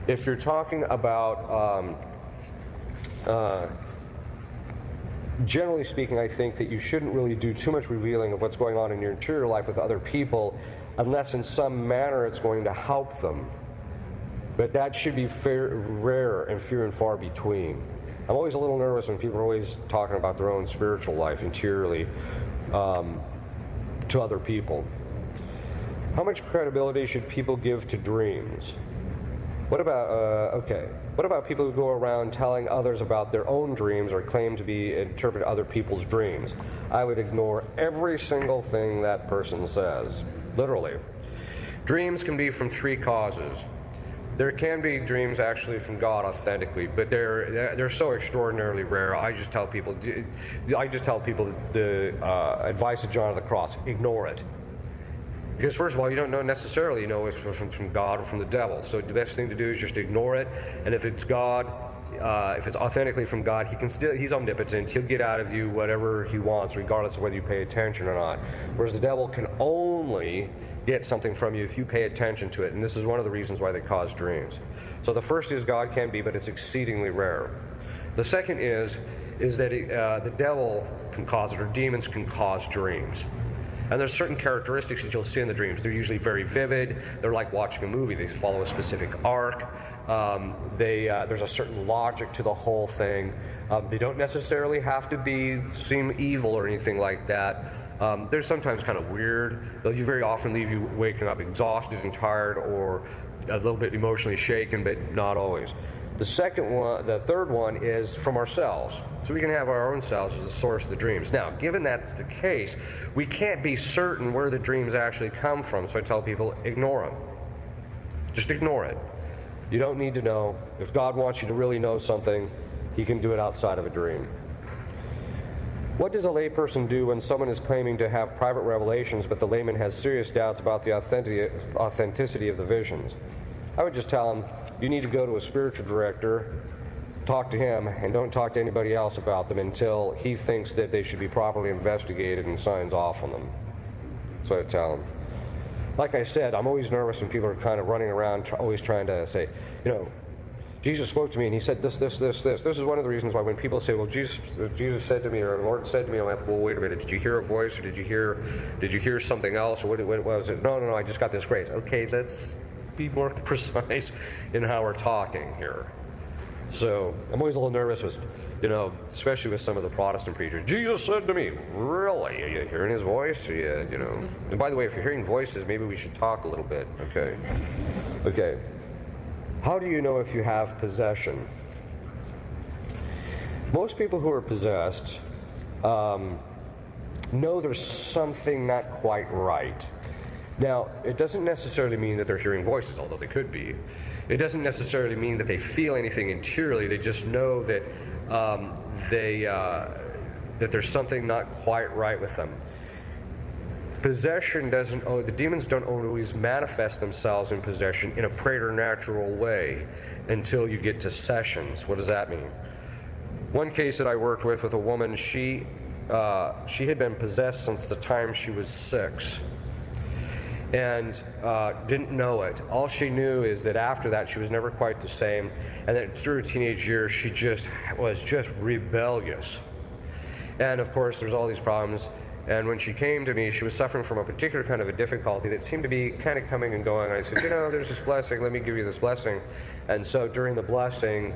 If you're talking about, generally speaking, I think that you shouldn't really do too much revealing of what's going on in your interior life with other people unless in some manner it's going to help them. But that should be rare and few and far between. I'm always a little nervous when people are always talking about their own spiritual life interiorly to other people. How much credibility should people give to dreams? What about people who go around telling others about their own dreams or claim to interpret other people's dreams? I would ignore every single thing that person says, literally. Dreams can be from three causes. There can be dreams actually from God authentically, but they're so extraordinarily rare. I just tell people the advice of John of the Cross: ignore it. Because first of all, you don't necessarily know if it's from God or from the devil. So the best thing to do is just ignore it. And if it's God, if it's authentically from God, he's omnipotent. He'll get out of you whatever he wants, regardless of whether you pay attention or not. Whereas the devil can only get something from you if you pay attention to it. And this is one of the reasons why they cause dreams. So the first is God can be, but it's exceedingly rare. The second is that the devil can cause it, or demons can cause dreams. And there's certain characteristics that you'll see in the dreams. They're usually very vivid. They're like watching a movie. They follow a specific arc. There's a certain logic to the whole thing. They don't necessarily have to seem evil or anything like that. They're sometimes kind of weird. They'll very often leave you waking up exhausted and tired, or a little bit emotionally shaken, but not always. The third one is from ourselves. So we can have our own selves as the source of the dreams. Now, given that's the case, we can't be certain where the dreams actually come from. So I tell people, ignore them. Just ignore it. You don't need to know. If God wants you to really know something, he can do it outside of a dream. What does a layperson do when someone is claiming to have private revelations, but the layman has serious doubts about the authenticity of the visions? I would just tell him, you need to go to a spiritual director, talk to him, and don't talk to anybody else about them until he thinks that they should be properly investigated and signs off on them. That's what I tell him. Like I said, I'm always nervous when people are kind of running around, always trying to say, Jesus spoke to me and he said this. This is one of the reasons why when people say, well, Jesus said to me, or the Lord said to me, I'm like, well, wait a minute, did you hear a voice, or did you hear something else, or what was it? No, I just got this grace. Okay, let's be more precise in how we're talking here. So I'm always a little nervous with, especially with some of the Protestant preachers. Jesus said to me, really? Are you hearing his voice? And by the way, if you're hearing voices, maybe we should talk a little bit. Okay. How do you know if you have possession? Most people who are possessed know there's something not quite right. Now, it doesn't necessarily mean that they're hearing voices, although they could be. It doesn't necessarily mean that they feel anything interiorly. They just know that that there's something not quite right with them. Possession the demons don't always manifest themselves in possession in a preternatural way until you get to sessions. What does that mean? One case that I worked with a woman, she had been possessed since the time she was 6. And didn't know it. All she knew is that after that she was never quite the same, and then through her teenage years she was just rebellious. And of course there's all these problems, and when she came to me, she was suffering from a particular kind of a difficulty that seemed to be kind of coming and going. And I said, there's this blessing, let me give you this blessing. And so during the blessing,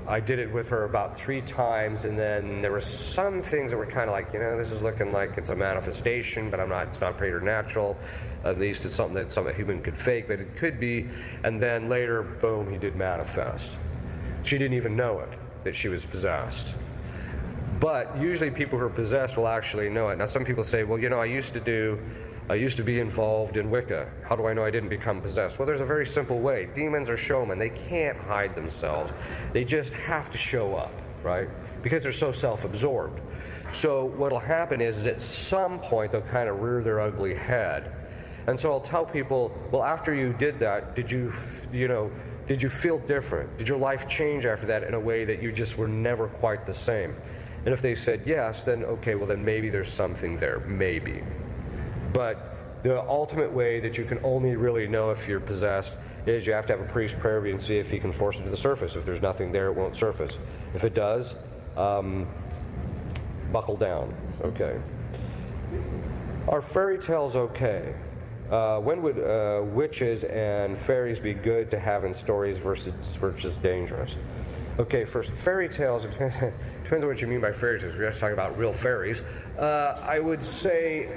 I did it with her about 3 times, and then there were some things that were kind of like, this is looking like it's a manifestation, but it's not preternatural. At least it's something that some human could fake, but it could be. And then later, boom, he did manifest. She didn't even know it, that she was possessed. But usually people who are possessed will actually know it. Now some people say, well, I used to be involved in Wicca. How do I know I didn't become possessed? Well, there's a very simple way. Demons are showmen. They can't hide themselves. They just have to show up, right? Because they're so self-absorbed. So what'll happen is at some point they'll kind of rear their ugly head. And so I'll tell people, well, after you did that, did you feel different? Did your life change after that in a way that you just were never quite the same? And if they said yes, then okay, well then maybe there's something there, maybe. But the ultimate way that you can only really know if you're possessed is you have to have a priest pray over you and see if he can force it to the surface. If there's nothing there, it won't surface. If it does, buckle down. Okay. Are fairy tales okay? When would witches and fairies be good to have in stories versus dangerous? Okay, first, fairy tales, it depends on what you mean by fairy tales. We're just talking about real fairies. I would say,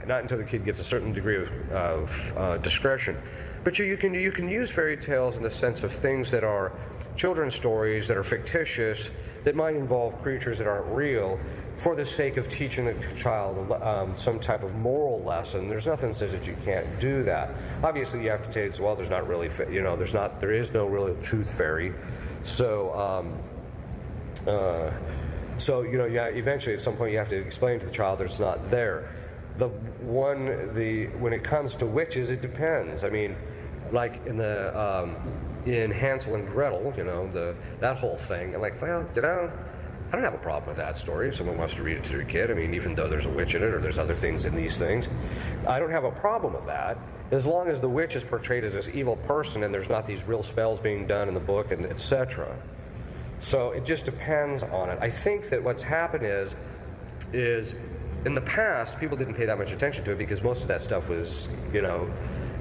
not until the kid gets a certain degree of discretion. But you can use fairy tales in the sense of things that are children's stories that are fictitious, that might involve creatures that aren't real, for the sake of teaching the child some type of moral lesson. There's nothing that says that you can't do that. Obviously, you have to take, well, there's not really, there is no real truth fairy. So, eventually at some point you have to explain to the child that it's not there. When it comes to witches, it depends. I mean, like in Hansel and Gretel, that whole thing. I'm like, well, I don't have a problem with that story if someone wants to read it to their kid. I mean, even though there's a witch in it or there's other things in these things, I don't have a problem with that as long as the witch is portrayed as this evil person and there's not these real spells being done in the book, and etc. So it just depends on it. I think that what's happened is in the past people didn't pay that much attention to it because most of that stuff was,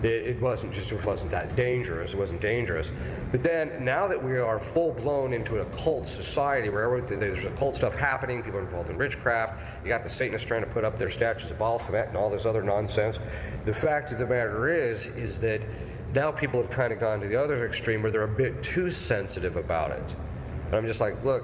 it wasn't that dangerous. It wasn't dangerous. But then, now that we are full-blown into an occult society where there's occult stuff happening, people are involved in witchcraft, you got the Satanists trying to put up their statues of Baphomet and all this other nonsense. The fact of the matter is that now people have kind of gone to the other extreme where they're a bit too sensitive about it. And I'm just like, look,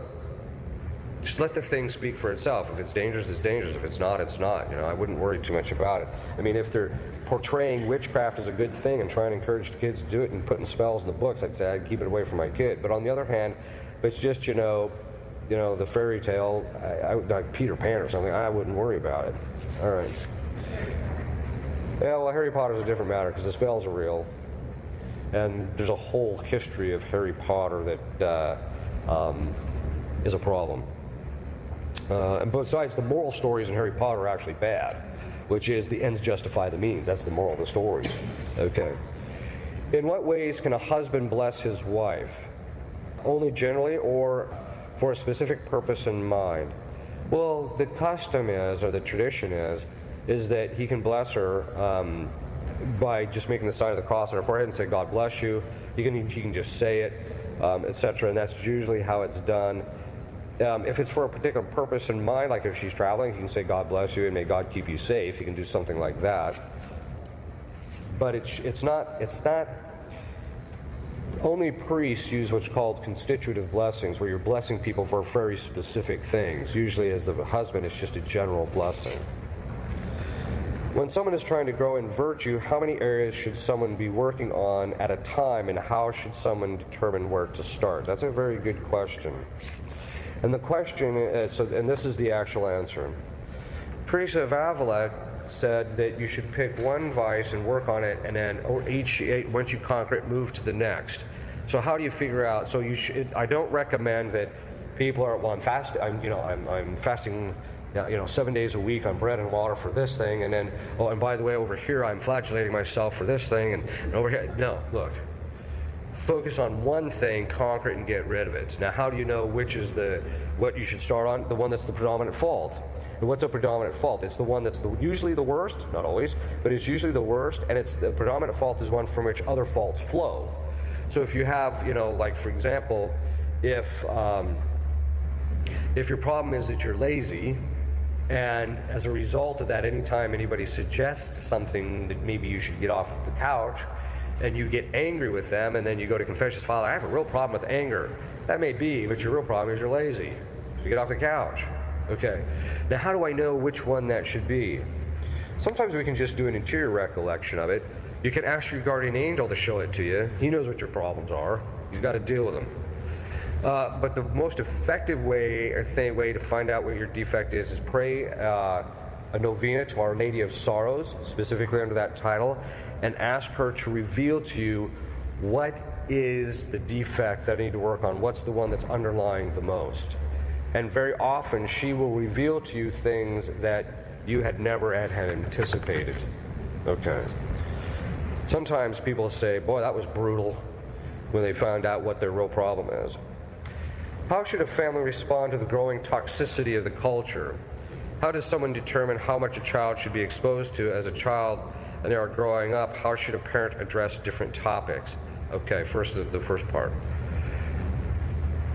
Just let the thing speak for itself. If it's dangerous, it's dangerous. If it's not, it's not. I wouldn't worry too much about it. I mean, if they're portraying witchcraft as a good thing and trying to encourage the kids to do it and putting spells in the books, I'd say I'd keep it away from my kid. But on the other hand, if it's just, the fairy tale, like Peter Pan or something, I wouldn't worry about it. All right. Yeah, well, Harry Potter's a different matter because the spells are real. And there's a whole history of Harry Potter that is a problem. And besides, the moral stories in Harry Potter are actually bad, which is the ends justify the means. That's the moral of the stories. Okay. In what ways can a husband bless his wife? Only generally or for a specific purpose in mind? Well, the custom is, or the tradition is that he can bless her by just making the sign of the cross on her forehead and say, God bless you. He can just say it, etc. And that's usually how it's done. If it's for a particular purpose in mind, like if she's traveling, he can say, God bless you and may God keep you safe. He can do something like that. But it's not only priests use what's called constitutive blessings, where you're blessing people for very specific things. Usually as the husband, it's just a general blessing. When someone is trying to grow in virtue, how many areas should someone be working on at a time, and how should someone determine where to start? That's a very good question. And the question is, and this is the actual answer. Teresa of Avila said that you should pick one vice and work on it, and then once you conquer it, move to the next. So how do you figure out? So I don't recommend that people are, well, I'm fasting 7 days a week on bread and water for this thing, and then, oh, and by the way, over here I'm flagellating myself for this thing, and over here, no, look. Focus on one thing, conquer it, and get rid of it. Now, how do you know which is what you should start on? The one that's the predominant fault. And what's a predominant fault? It's the one that's usually the worst, not always, but it's usually the worst, and the predominant fault is one from which other faults flow. So if you have, like for example, if your problem is that you're lazy, and as a result of that, anytime anybody suggests something that maybe you should get off the couch, and you get angry with them, and then you go to confession, Father, I have a real problem with anger. That may be, but your real problem is you're lazy. So you get off the couch. Okay. Now, how do I know which one that should be? Sometimes we can just do an interior recollection of it. You can ask your guardian angel to show it to you. He knows what your problems are. He's got to deal with them. But the most effective way to find out what your defect is pray a novena to Our Lady of Sorrows, specifically under that title, and ask her to reveal to you what is the defect that I need to work on, what's the one that's underlying the most. And very often she will reveal to you things that you had never had anticipated. Okay. Sometimes people say, boy, that was brutal, when they found out what their real problem is. How should a family respond to the growing toxicity of the culture? How does someone determine how much a child should be exposed to as a child and they are growing up? How should a parent address different topics? Okay, first the first part.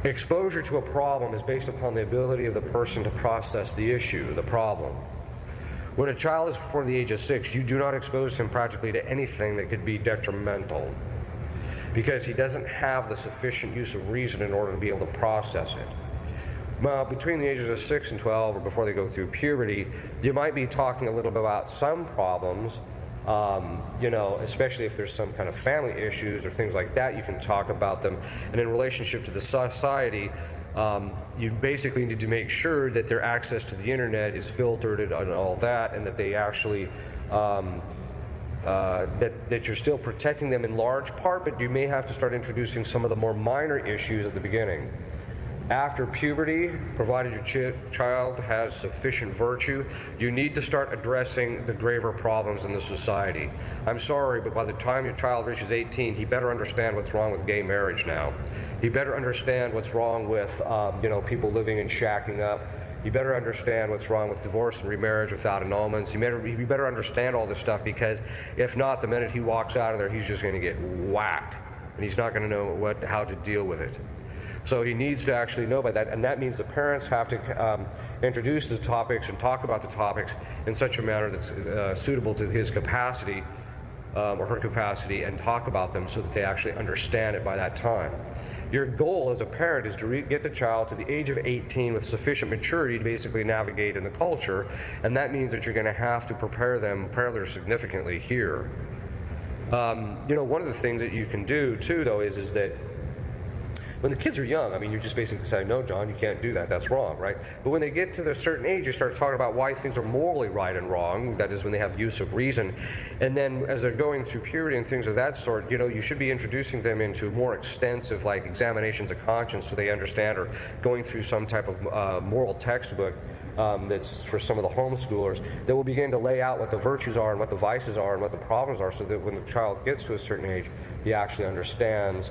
Exposure to a problem is based upon the ability of the person to process the issue, the problem. When a child is before the age of 6, you do not expose him practically to anything that could be detrimental, because he doesn't have the sufficient use of reason in order to be able to process it. Well, between the ages of 6 and 12, or before they go through puberty, you might be talking a little bit about some problems, especially if there's some kind of family issues or things like that, you can talk about them. And in relationship to the society, you basically need to make sure that their access to the internet is filtered and all that, and that they actually that you're still protecting them in large part, but you may have to start introducing some of the more minor issues at the beginning. After puberty, provided your child has sufficient virtue, you need to start addressing the graver problems in the society. I'm sorry, but by the time your child reaches 18, he better understand what's wrong with gay marriage now. He better understand what's wrong with people living and shacking up. You better understand what's wrong with divorce and remarriage without annulments. You better understand all this stuff, because if not, the minute he walks out of there, he's just going to get whacked, and he's not going to know how to deal with it. So he needs to actually know about that, and that means the parents have to introduce the topics and talk about the topics in such a manner that's suitable to his capacity or her capacity, and talk about them so that they actually understand it by that time. Your goal as a parent is to get the child to the age of 18 with sufficient maturity to basically navigate in the culture, and that means that you're going to have to prepare them fairly significantly here. One of the things that you can do too, though, is that when the kids are young, I mean, you're just basically saying, no, John, you can't do that. That's wrong, right? But when they get to a certain age, you start talking about why things are morally right and wrong. That is when they have use of reason. And then as they're going through puberty and things of that sort, you should be introducing them into more extensive, like, examinations of conscience so they understand, or going through some type of moral textbook that's for some of the homeschoolers that will begin to lay out what the virtues are and what the vices are and what the problems are, so that when the child gets to a certain age, he actually understands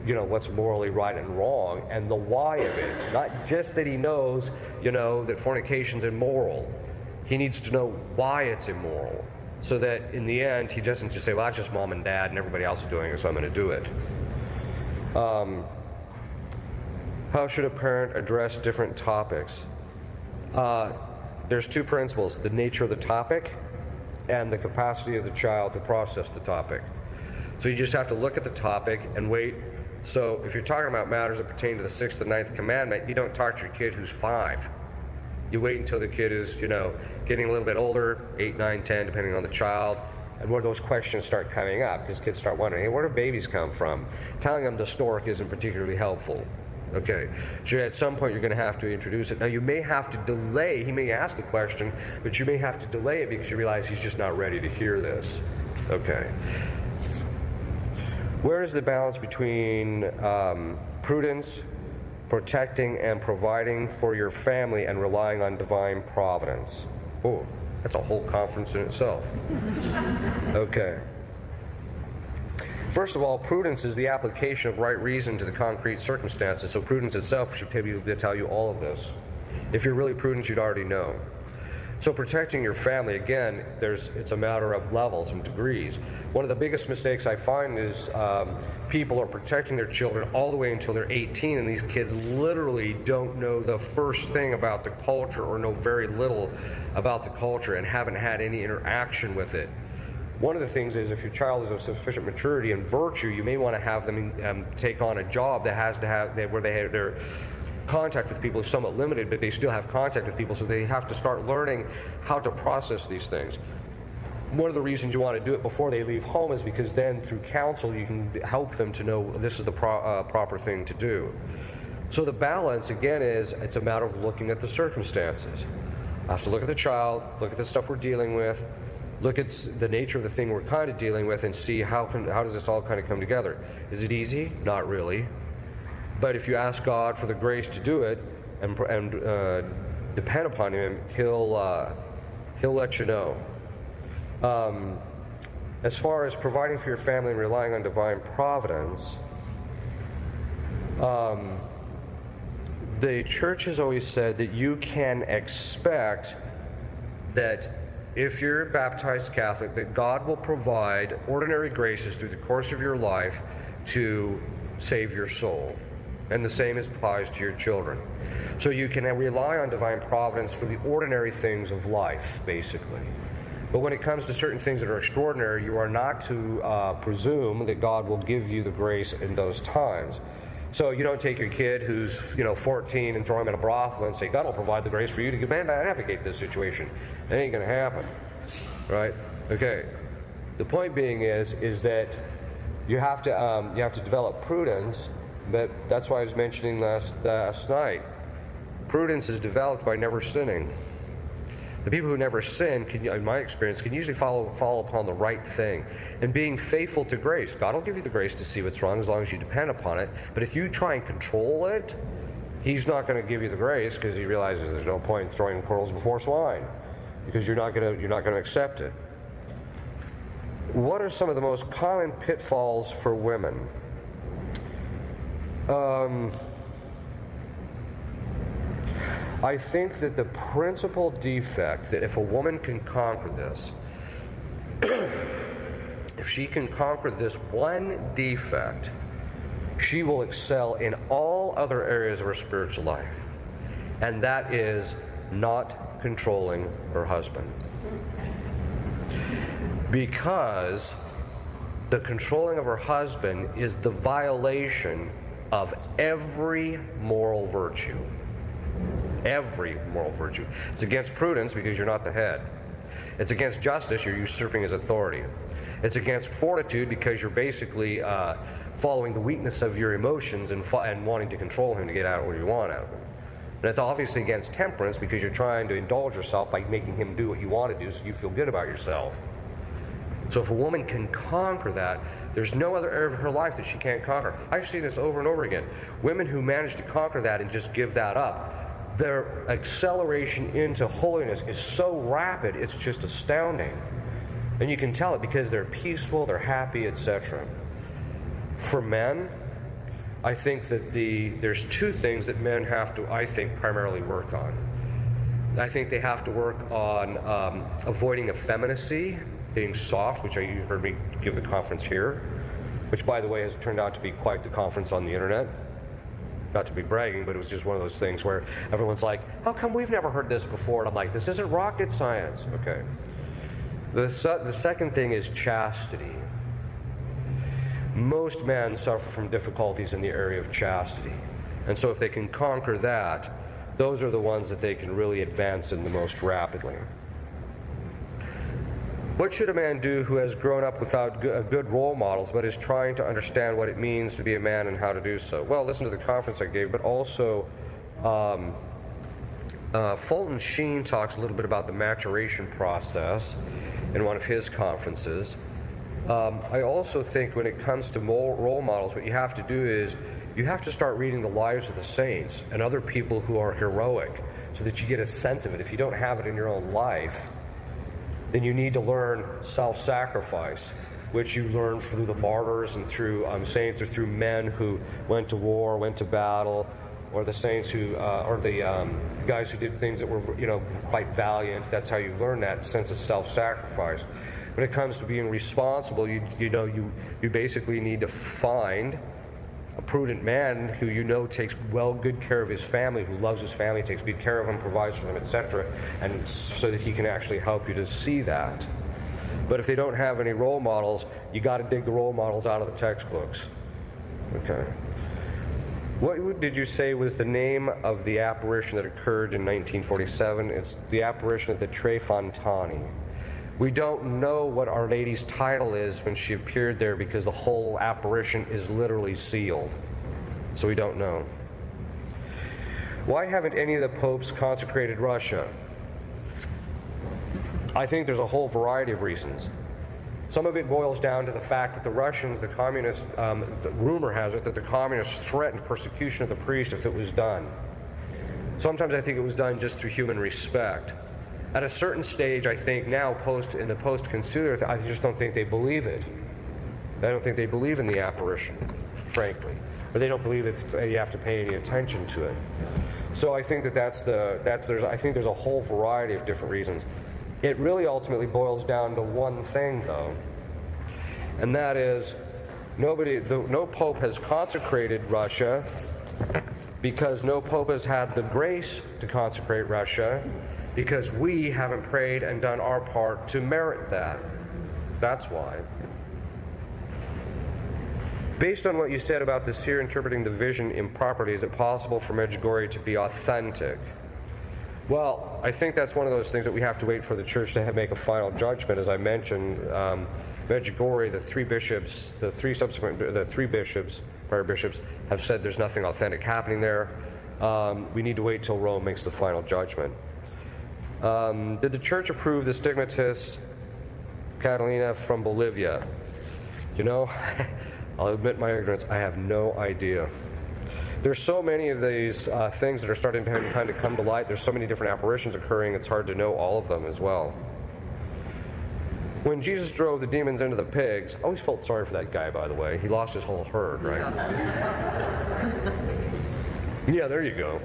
what's morally right and wrong, and the why of it. Not just that he knows, that fornication's immoral. He needs to know why it's immoral, so that in the end, he doesn't just say, well, that's just mom and dad and everybody else is doing it, so I'm going to do it. How should a parent address different topics? There's two principles: the nature of the topic and the capacity of the child to process the topic. So you just have to look at the topic and wait. So if you're talking about matters that pertain to the 6th and 9th commandment, you don't talk to your kid who's 5. You wait until the kid is, getting a little bit older, 8, 9, 10, depending on the child, and where those questions start coming up, because kids start wondering, hey, where do babies come from? Telling them the stork isn't particularly helpful. Okay, so at some point you're going to have to introduce it. Now you may have to delay, he may ask the question, but you may have to delay it because you realize he's just not ready to hear this. Okay. Where is the balance between prudence, protecting and providing for your family, and relying on divine providence? Oh, that's a whole conference in itself. Okay. First of all, prudence is the application of right reason to the concrete circumstances. So prudence itself should be able to tell you all of this. If you're really prudent, you'd already know. So protecting your family, again, it's a matter of levels and degrees. One of the biggest mistakes I find is people are protecting their children all the way until they're 18, and these kids literally don't know the first thing about the culture, or know very little about the culture, and haven't had any interaction with it. One of the things is, if your child is of sufficient maturity and virtue, you may want to have them take on a job that has to have where they have their contact with people is somewhat limited, but they still have contact with people, so they have to start learning how to process these things. One of the reasons you want to do it before they leave home is because then through counsel you can help them to know this is the proper thing to do. So the balance, again, is it's a matter of looking at the circumstances. I have to look at the child, look at the stuff we're dealing with, look at the nature of the thing we're kind of dealing with, and see how does this all kind of come together. Is it easy? Not really. But if you ask God for the grace to do it and depend upon Him, He'll let you know. As far as providing for your family and relying on divine providence, the church has always said that you can expect that if you're baptized Catholic, that God will provide ordinary graces through the course of your life to save your soul. And the same applies to your children. So you can rely on divine providence for the ordinary things of life, basically. But when it comes to certain things that are extraordinary, you are not to presume that God will give you the grace in those times. So you don't take your kid who's 14 and throw him in a brothel and say, God will provide the grace for you to navigate this situation. That ain't going to happen, right? Okay. The point being is that you have to develop prudence. But that's why I was mentioning last night. Prudence is developed by never sinning. The people who never sin, in my experience, can usually fall upon the right thing. And being faithful to grace. God will give you the grace to see what's wrong as long as you depend upon it. But if you try and control it, He's not going to give you the grace, because He realizes there's no point in throwing pearls before swine, because you're not going to accept it. What are some of the most common pitfalls for women? I think that the principal defect, that if a woman can conquer this, if she can conquer this one defect, she will excel in all other areas of her spiritual life. And that is not controlling her husband. Because the controlling of her husband is the violation of every moral virtue. Every moral virtue. It's against prudence because you're not the head. It's against justice, you're usurping his authority. It's against fortitude because you're basically following the weakness of your emotions and wanting to control him to get out what you want out of him. And it's obviously against temperance because you're trying to indulge yourself by making him do what you want to do so you feel good about yourself. So if a woman can conquer that, there's no other area of her life that she can't conquer. I've seen this over and over again. Women who manage to conquer that and just give that up, their acceleration into holiness is so rapid, it's just astounding. And you can tell it because they're peaceful, they're happy, etc. For men, I think that there's two things that men have to, I think, primarily work on. I think they have to work on avoiding effeminacy, being soft, which you heard me give the conference here, which, by the way, has turned out to be quite the conference on the internet. Not to be bragging, but it was just one of those things where everyone's like, how come we've never heard this before? And I'm like, this isn't rocket science. Okay. The second thing is chastity. Most men suffer from difficulties in the area of chastity. And so if they can conquer that, those are the ones that they can really advance in the most rapidly. What should a man do who has grown up without good role models but is trying to understand what it means to be a man and how to do so? Well, listen to the conference I gave, but also Fulton Sheen talks a little bit about the maturation process in one of his conferences. I also think when it comes to role models, what you have to do is you have to start reading the lives of the saints and other people who are heroic so that you get a sense of it. If you don't have it in your own life, then you need to learn self-sacrifice, which you learn through the martyrs and through saints or through men who went to war, went to battle, or the saints who, or the guys who did things that were, quite valiant. That's how you learn that sense of self-sacrifice. When it comes to being responsible, you basically need to find a prudent man who takes good care of his family, who loves his family, takes good care of them, provides for them, etc., and so that he can actually help you to see that. But if they don't have any role models, you got to dig the role models out of the textbooks. Okay. What did you say was the name of the apparition that occurred in 1947? It's the apparition of the Tre Fontani. We don't know what Our Lady's title is when she appeared there because the whole apparition is literally sealed. So we don't know. Why haven't any of the popes consecrated Russia? I think there's a whole variety of reasons. Some of it boils down to the fact that the Russians, the communists, the rumor has it that the communists threatened persecution of the priests if it was done. Sometimes I think it was done just through human respect. At a certain stage, I think now, in the post-conciliar, I just don't think they believe it. I don't think they believe in the apparition, frankly. Or they don't believe you have to pay any attention to it. So I think I think there's a whole variety of different reasons. It really ultimately boils down to one thing, though, and that is no pope has consecrated Russia because no pope has had the grace to consecrate Russia, because we haven't prayed and done our part to merit that. That's why. Based on what you said about the seer interpreting the vision improperly, is it possible for Medjugorje to be authentic? Well, I think that's one of those things that we have to wait for the church to make a final judgment. As I mentioned, Medjugorje, the three prior bishops, have said there's nothing authentic happening there. We need to wait till Rome makes the final judgment. Did the church approve the stigmatist Catalina from Bolivia? I'll admit my ignorance, I have no idea. There's so many of these things that are starting to kind of come to light. There's so many different apparitions occurring, it's hard to know all of them as well. When Jesus drove the demons into the pigs, I always felt sorry for that guy, by the way. He lost his whole herd, right? Yeah, there you go.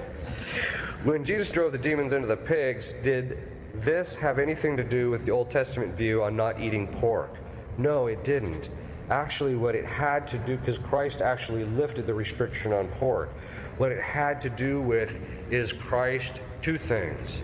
When Jesus drove the demons into the pigs, did this have anything to do with the Old Testament view on not eating pork? No, it didn't. Actually, what it had to do, because Christ actually lifted the restriction on pork, what it had to do with is Christ, two things.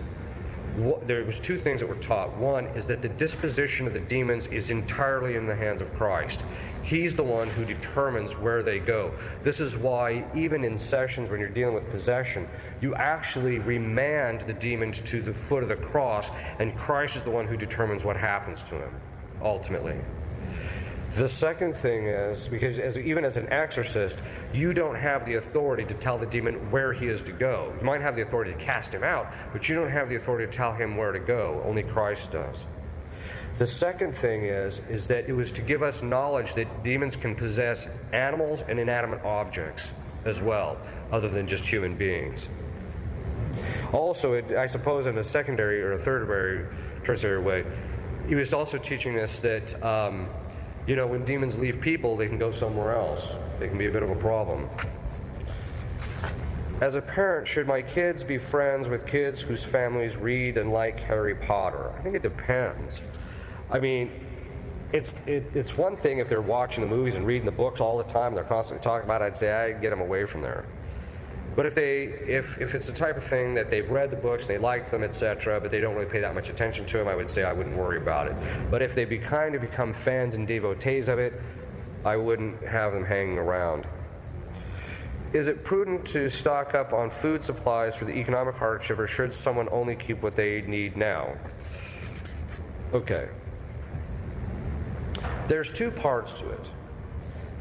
there was two things that were taught. One is that the disposition of the demons is entirely in the hands of Christ. He's the one who determines where they go. This is why even in sessions when you're dealing with possession, you actually remand the demons to the foot of the cross, and Christ is the one who determines what happens to him, ultimately. The second thing is, because even as an exorcist, you don't have the authority to tell the demon where he is to go. You might have the authority to cast him out, but you don't have the authority to tell him where to go. Only Christ does. The second thing is that it was to give us knowledge that demons can possess animals and inanimate objects as well, other than just human beings. Also, I suppose in a secondary or a tertiary way, he was also teaching us that when demons leave people, they can go somewhere else. They can be a bit of a problem. As a parent, should my kids be friends with kids whose families read and like Harry Potter? I think it depends. I mean, it's one thing if they're watching the movies and reading the books all the time, they're constantly talking about it, I'd say I'd get them away from there. But if it's the type of thing that they've read the books, they like them, etc., but they don't really pay that much attention to them, I would say I wouldn't worry about it. But if they become fans and devotees of it, I wouldn't have them hanging around. Is it prudent to stock up on food supplies for the economic hardship, or should someone only keep what they need now? Okay. There's two parts to it.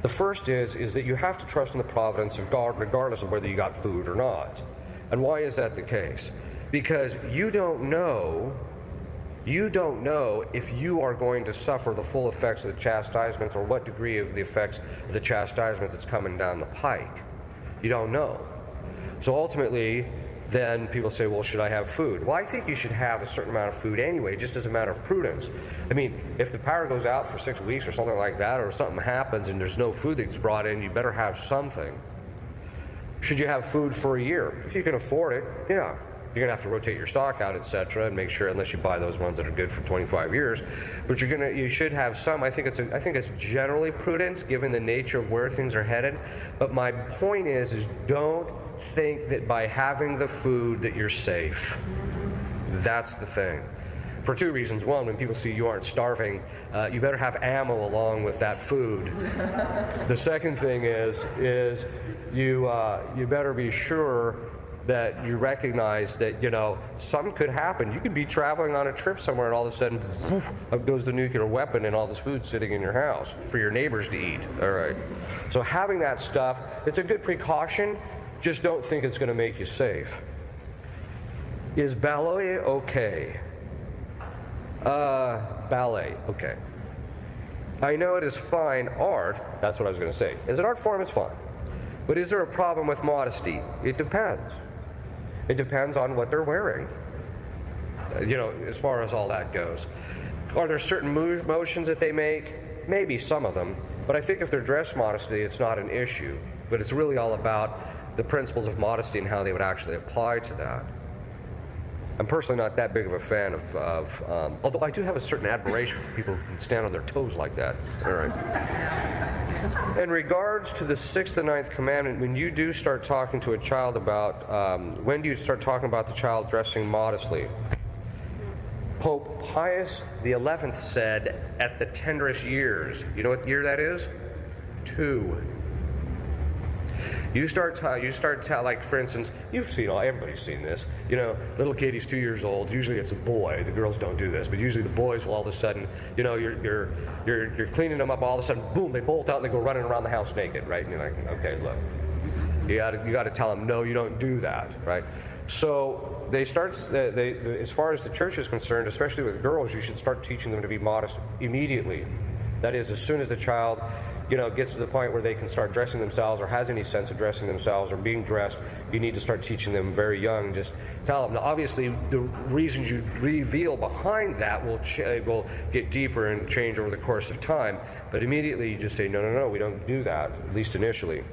The first is that you have to trust in the providence of God regardless of whether you got food or not. And why is that the case? Because you don't know if you are going to suffer the full effects of the chastisements, or what degree of the effects of the chastisement that's coming down the pike. You don't know. So ultimately, then people say, well, should I have food? Well, I think you should have a certain amount of food anyway, just as a matter of prudence. I mean, if the power goes out for 6 weeks or something like that, or something happens and there's no food that's brought in, you better have something. Should you have food for a year? If you can afford it, yeah. You're going to have to rotate your stock out, etc., and make sure, unless you buy those ones that are good for 25 years. But you should have some. I think it's generally prudent, given the nature of where things are headed. But my point is don't think that by having the food that you're safe. That's the thing. For two reasons. One, when people see you aren't starving, you better have ammo along with that food. The second thing is you better be sure that you recognize that, something could happen. You could be traveling on a trip somewhere and all of a sudden, poof, up goes the nuclear weapon and all this food sitting in your house for your neighbors to eat. All right. So having that stuff, it's a good precaution. Just don't think it's going to make you safe. Is ballet okay? Ballet, okay. I know it is fine art. That's what I was going to say. As an art form, it's fine. But is there a problem with modesty? It depends. It depends on what they're wearing. As far as all that goes. Are there certain motions that they make? Maybe some of them. But I think if they're dressed modestly, it's not an issue. But it's really all about the principles of modesty and how they would actually apply to that. I'm personally not that big of a fan of although I do have a certain admiration for people who can stand on their toes like that. All right. In regards to the 6th and 9th commandment, when you do start talking to a child about, when do you start talking about the child dressing modestly? Pope Pius XI said, at the tenderest years. You know what year that is? 2. You start like, for instance, everybody's seen this. Little kid, he's 2 years old. Usually it's a boy. The girls don't do this, but usually the boys will all of a sudden, you're cleaning them up. All of a sudden, boom, they bolt out and they go running around the house naked, right? And you're like, okay, look, you got to tell them, no, you don't do that, right? So they start. As far as the church is concerned, especially with girls, you should start teaching them to be modest immediately. That is, as soon as the child gets to the point where they can start dressing themselves or has any sense of dressing themselves or being dressed, you need to start teaching them very young. Just tell them. Now, obviously, the reasons you reveal behind that will get deeper and change over the course of time. But immediately, you just say, no, we don't do that, at least initially.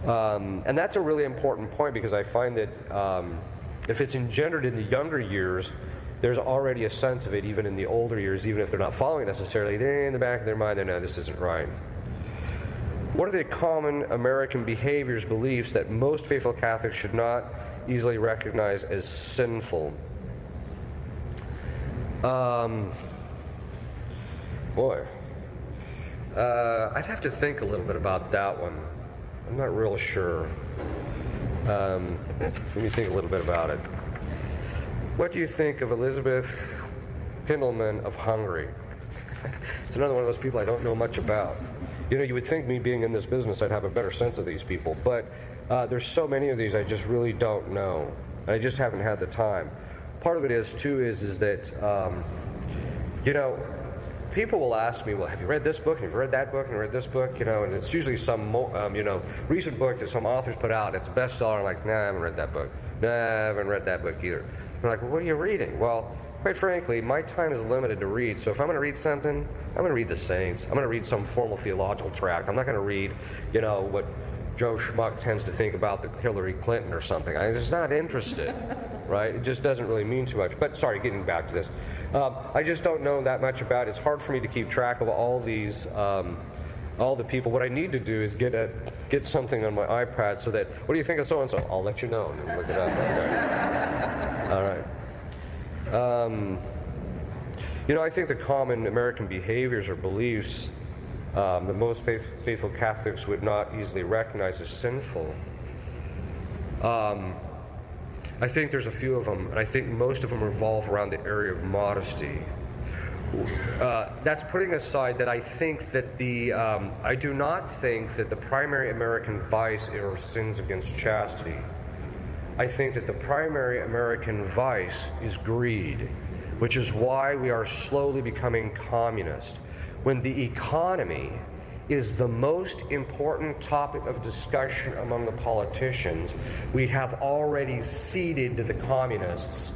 And that's a really important point, because I find that if it's engendered in the younger years, there's already a sense of it even in the older years, even if they're not following necessarily. They're in the back of their mind, they know this isn't right. What are the common American behaviors, beliefs that most faithful Catholics should not easily recognize as sinful? Boy, I'd have to think a little bit about that one. I'm not real sure. Let me think a little bit about it. What do you think of Elizabeth Kindelman of Hungary? It's another one of those people I don't know much about. You know, you would think me being in this business, I'd have a better sense of these people, but there's so many of these I just really don't know. I just haven't had the time. Part of it is, too, is that, you know, people will ask me, well, have you read this book? Have you read that book? And read this book? You know, and it's usually some, you know, recent book that some authors put out. It's a bestseller. I'm like, nah, I haven't read that book. Nah, I haven't read that book either. They're like, well, what are you reading? Well, quite frankly, my time is limited to read. So if I'm going to read something, I'm going to read the Saints. I'm going to read some formal theological tract. I'm not going to read, you know, what Joe Schmuck tends to think about the Hillary Clinton or something. I'm just not interested, right? It just doesn't really mean too much. But sorry, getting back to this. I just don't know that much about it. It's hard for me to keep track of all these, all the people. What I need to do is get something on my iPad so that, what do you think of so-and-so? I'll let you know. And look it up. Okay. All right. You know, I think the common American behaviors or beliefs that most faithful Catholics would not easily recognize as sinful. I think there's a few of them, and I think most of them revolve around the area of modesty. That's putting aside that I think that I do not think that the primary American vice are sins against chastity. I think that the primary American vice is greed, which is why we are slowly becoming communist. When the economy is the most important topic of discussion among the politicians, we have already ceded to the communists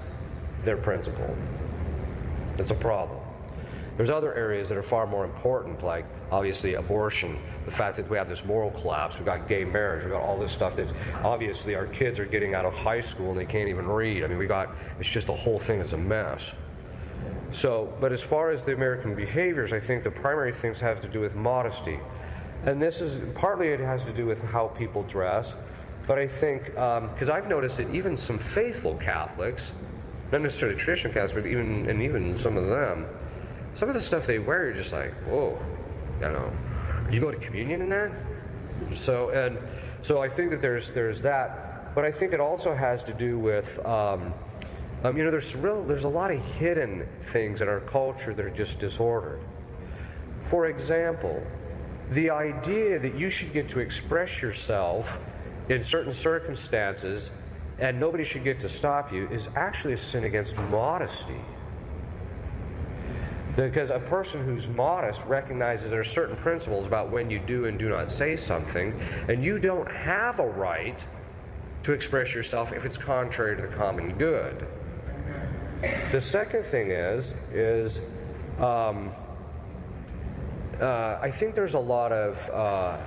their principle. That's a problem. There's other areas that are far more important, like obviously abortion, the fact that we have this moral collapse, we've got gay marriage, we've got all this stuff that obviously our kids are getting out of high school and they can't even read. I mean, it's just the whole thing is a mess. So, but as far as the American behaviors, I think the primary things have to do with modesty. And this is, partly it has to do with how people dress, but I think, because I've noticed that even some faithful Catholics, not necessarily traditional Catholics, but even some of them, some of the stuff they wear, you're just like, whoa, you know, you go to communion in that? So I think that there's that, but I think it also has to do with, you know, there's a lot of hidden things in our culture that are just disordered. For example, the idea that you should get to express yourself in certain circumstances and nobody should get to stop you is actually a sin against modesty. Because a person who's modest recognizes there are certain principles about when you do and do not say something, and you don't have a right to express yourself if it's contrary to the common good. The second thing is I think there's a lot of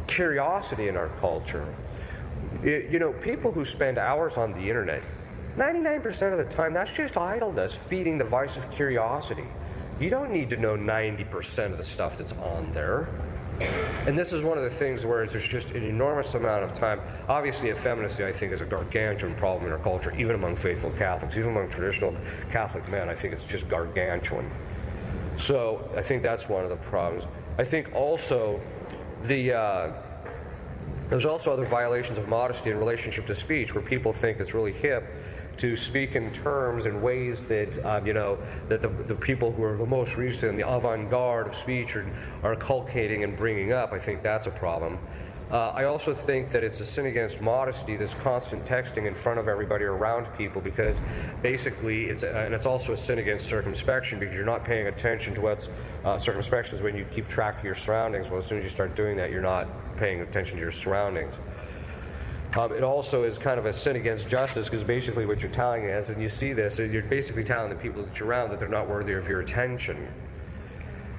curiosity in our culture. You know, people who spend hours on the internet, 99% of the time, that's just idleness, feeding the vice of curiosity. You don't need to know 90% of the stuff that's on there. And this is one of the things where there's just an enormous amount of time. Obviously, effeminacy, I think, is a gargantuan problem in our culture, even among faithful Catholics, even among traditional Catholic men. I think it's just gargantuan. So I think that's one of the problems. I think also there's also other violations of modesty in relationship to speech, where people think it's really hip to speak in terms and ways that, you know, that the people who are the most recent, the avant-garde of speech are inculcating and bringing up. I think that's a problem. I also think that it's a sin against modesty, this constant texting in front of everybody around people, because basically it's also a sin against circumspection, because you're not paying attention to what's circumspection is when you keep track of your surroundings. Well, as soon as you start doing that, you're not paying attention to your surroundings. It also is kind of a sin against justice, because basically what you're telling us, and you see this, you're basically telling the people that you're around that they're not worthy of your attention.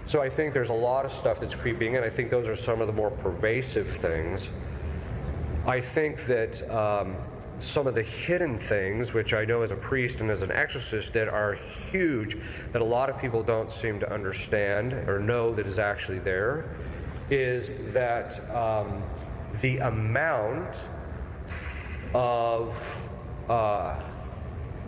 So I think there's a lot of stuff that's creeping in. I think those are some of the more pervasive things. I think that some of the hidden things, which I know as a priest and as an exorcist, that are huge, that a lot of people don't seem to understand or know that is actually there, is that the amount of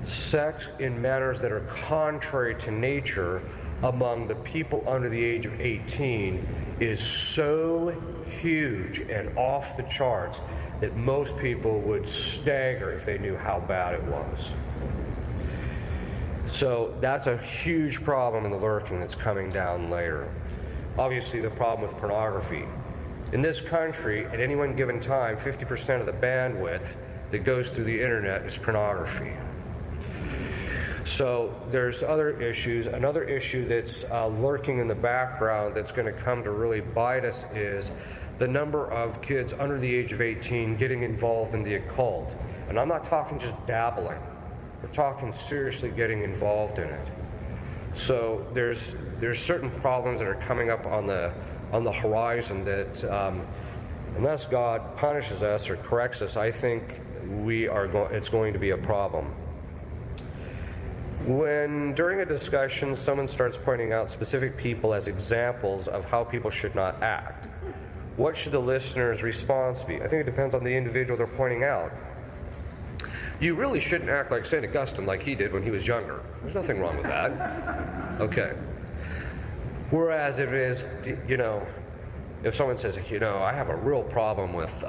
sex in manners that are contrary to nature among the people under the age of 18 is so huge and off the charts that most people would stagger if they knew how bad it was. So that's a huge problem in the lurking that's coming down later. Obviously, the problem with pornography. In this country, at any one given time, 50% of the bandwidth that goes through the internet is pornography. So there's other issues. Another issue that's lurking in the background that's going to come to really bite us is the number of kids under the age of 18 getting involved in the occult. And I'm not talking just dabbling. We're talking seriously getting involved in it. So there's certain problems that are coming up on the horizon that unless God punishes us or corrects us, I think it's going to be a problem. When during a discussion someone starts pointing out specific people as examples of how people should not act, what should the listener's response be? I think it depends on the individual they're pointing out. You really shouldn't act like St. Augustine like he did when he was younger. There's nothing wrong with that. Okay. Whereas if it is, if someone says, I have a real problem with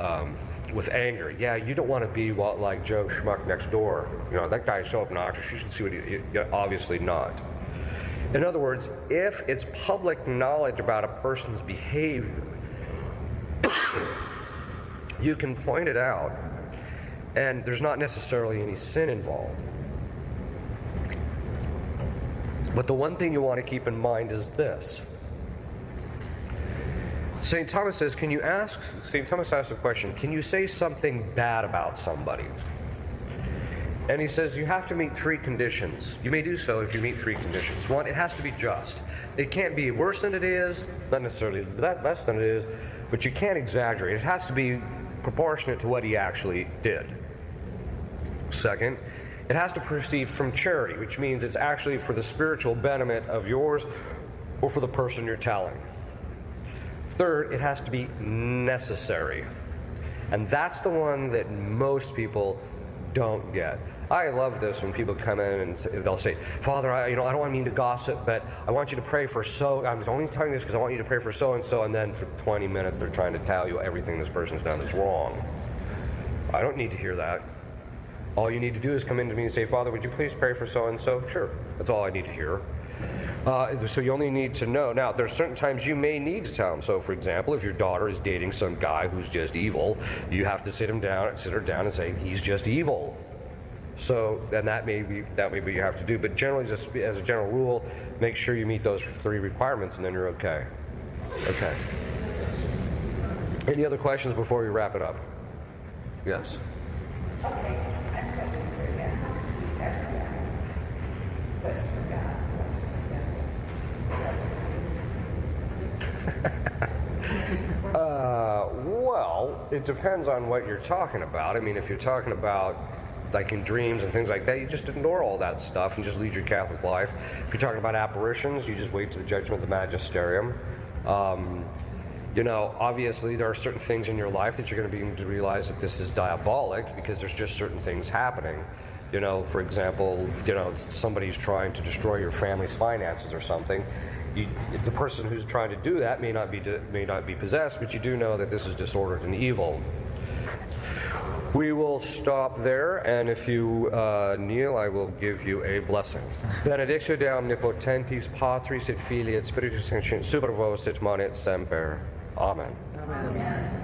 anger. Yeah, you don't want to be like Joe Schmuck next door. That guy's so obnoxious. You should see what obviously not. In other words, if it's public knowledge about a person's behavior, you can point it out, and there's not necessarily any sin involved. But the one thing you want to keep in mind is this. St. Thomas says, St. Thomas asks a question, can you say something bad about somebody? And he says you have to meet 3 conditions. You may do so if you meet 3 conditions. 1, it has to be just. It can't be worse than it is, not necessarily less than it is, but you can't exaggerate. It has to be proportionate to what he actually did. Second, it has to proceed from charity, which means it's actually for the spiritual betterment of yours or for the person you're telling. Third, it has to be necessary. And that's the one that most people don't get. I love this when people come in and they'll say, Father, I don't mean to gossip, but I want you to pray for I'm only telling this because I want you to pray for so-and-so, and then for 20 minutes they're trying to tell you everything this person's done that's wrong. I don't need to hear that. All you need to do is come in to me and say, Father, would you please pray for so-and-so? Sure, that's all I need to hear. So you only need to know. Now, there's certain times you may need to tell them. So, for example, if your daughter is dating some guy who's just evil, you have to sit her down and say, he's just evil. So, and that may be what you have to do. But generally, just as a general rule, make sure you meet those 3 requirements, and then you're okay. Okay. Any other questions before we wrap it up? Yes. Well, it depends on what you're talking about. I mean, if you're talking about like in dreams and things like that, you just ignore all that stuff and just lead your Catholic life. If you're talking about apparitions, you just wait to the judgment of the magisterium. Obviously there are certain things in your life that you're going to begin to realize that this is diabolic because there's just certain things happening. For example, somebody's trying to destroy your family's finances or something. The person who's trying to do that may not be possessed, but you do know that this is disordered and evil. We will stop there, and if you kneel, I will give you a blessing. Benedictio Dei omnipotentis, Patris et Filii et Spiritus Sancti, super vos et manet semper. Amen. Amen.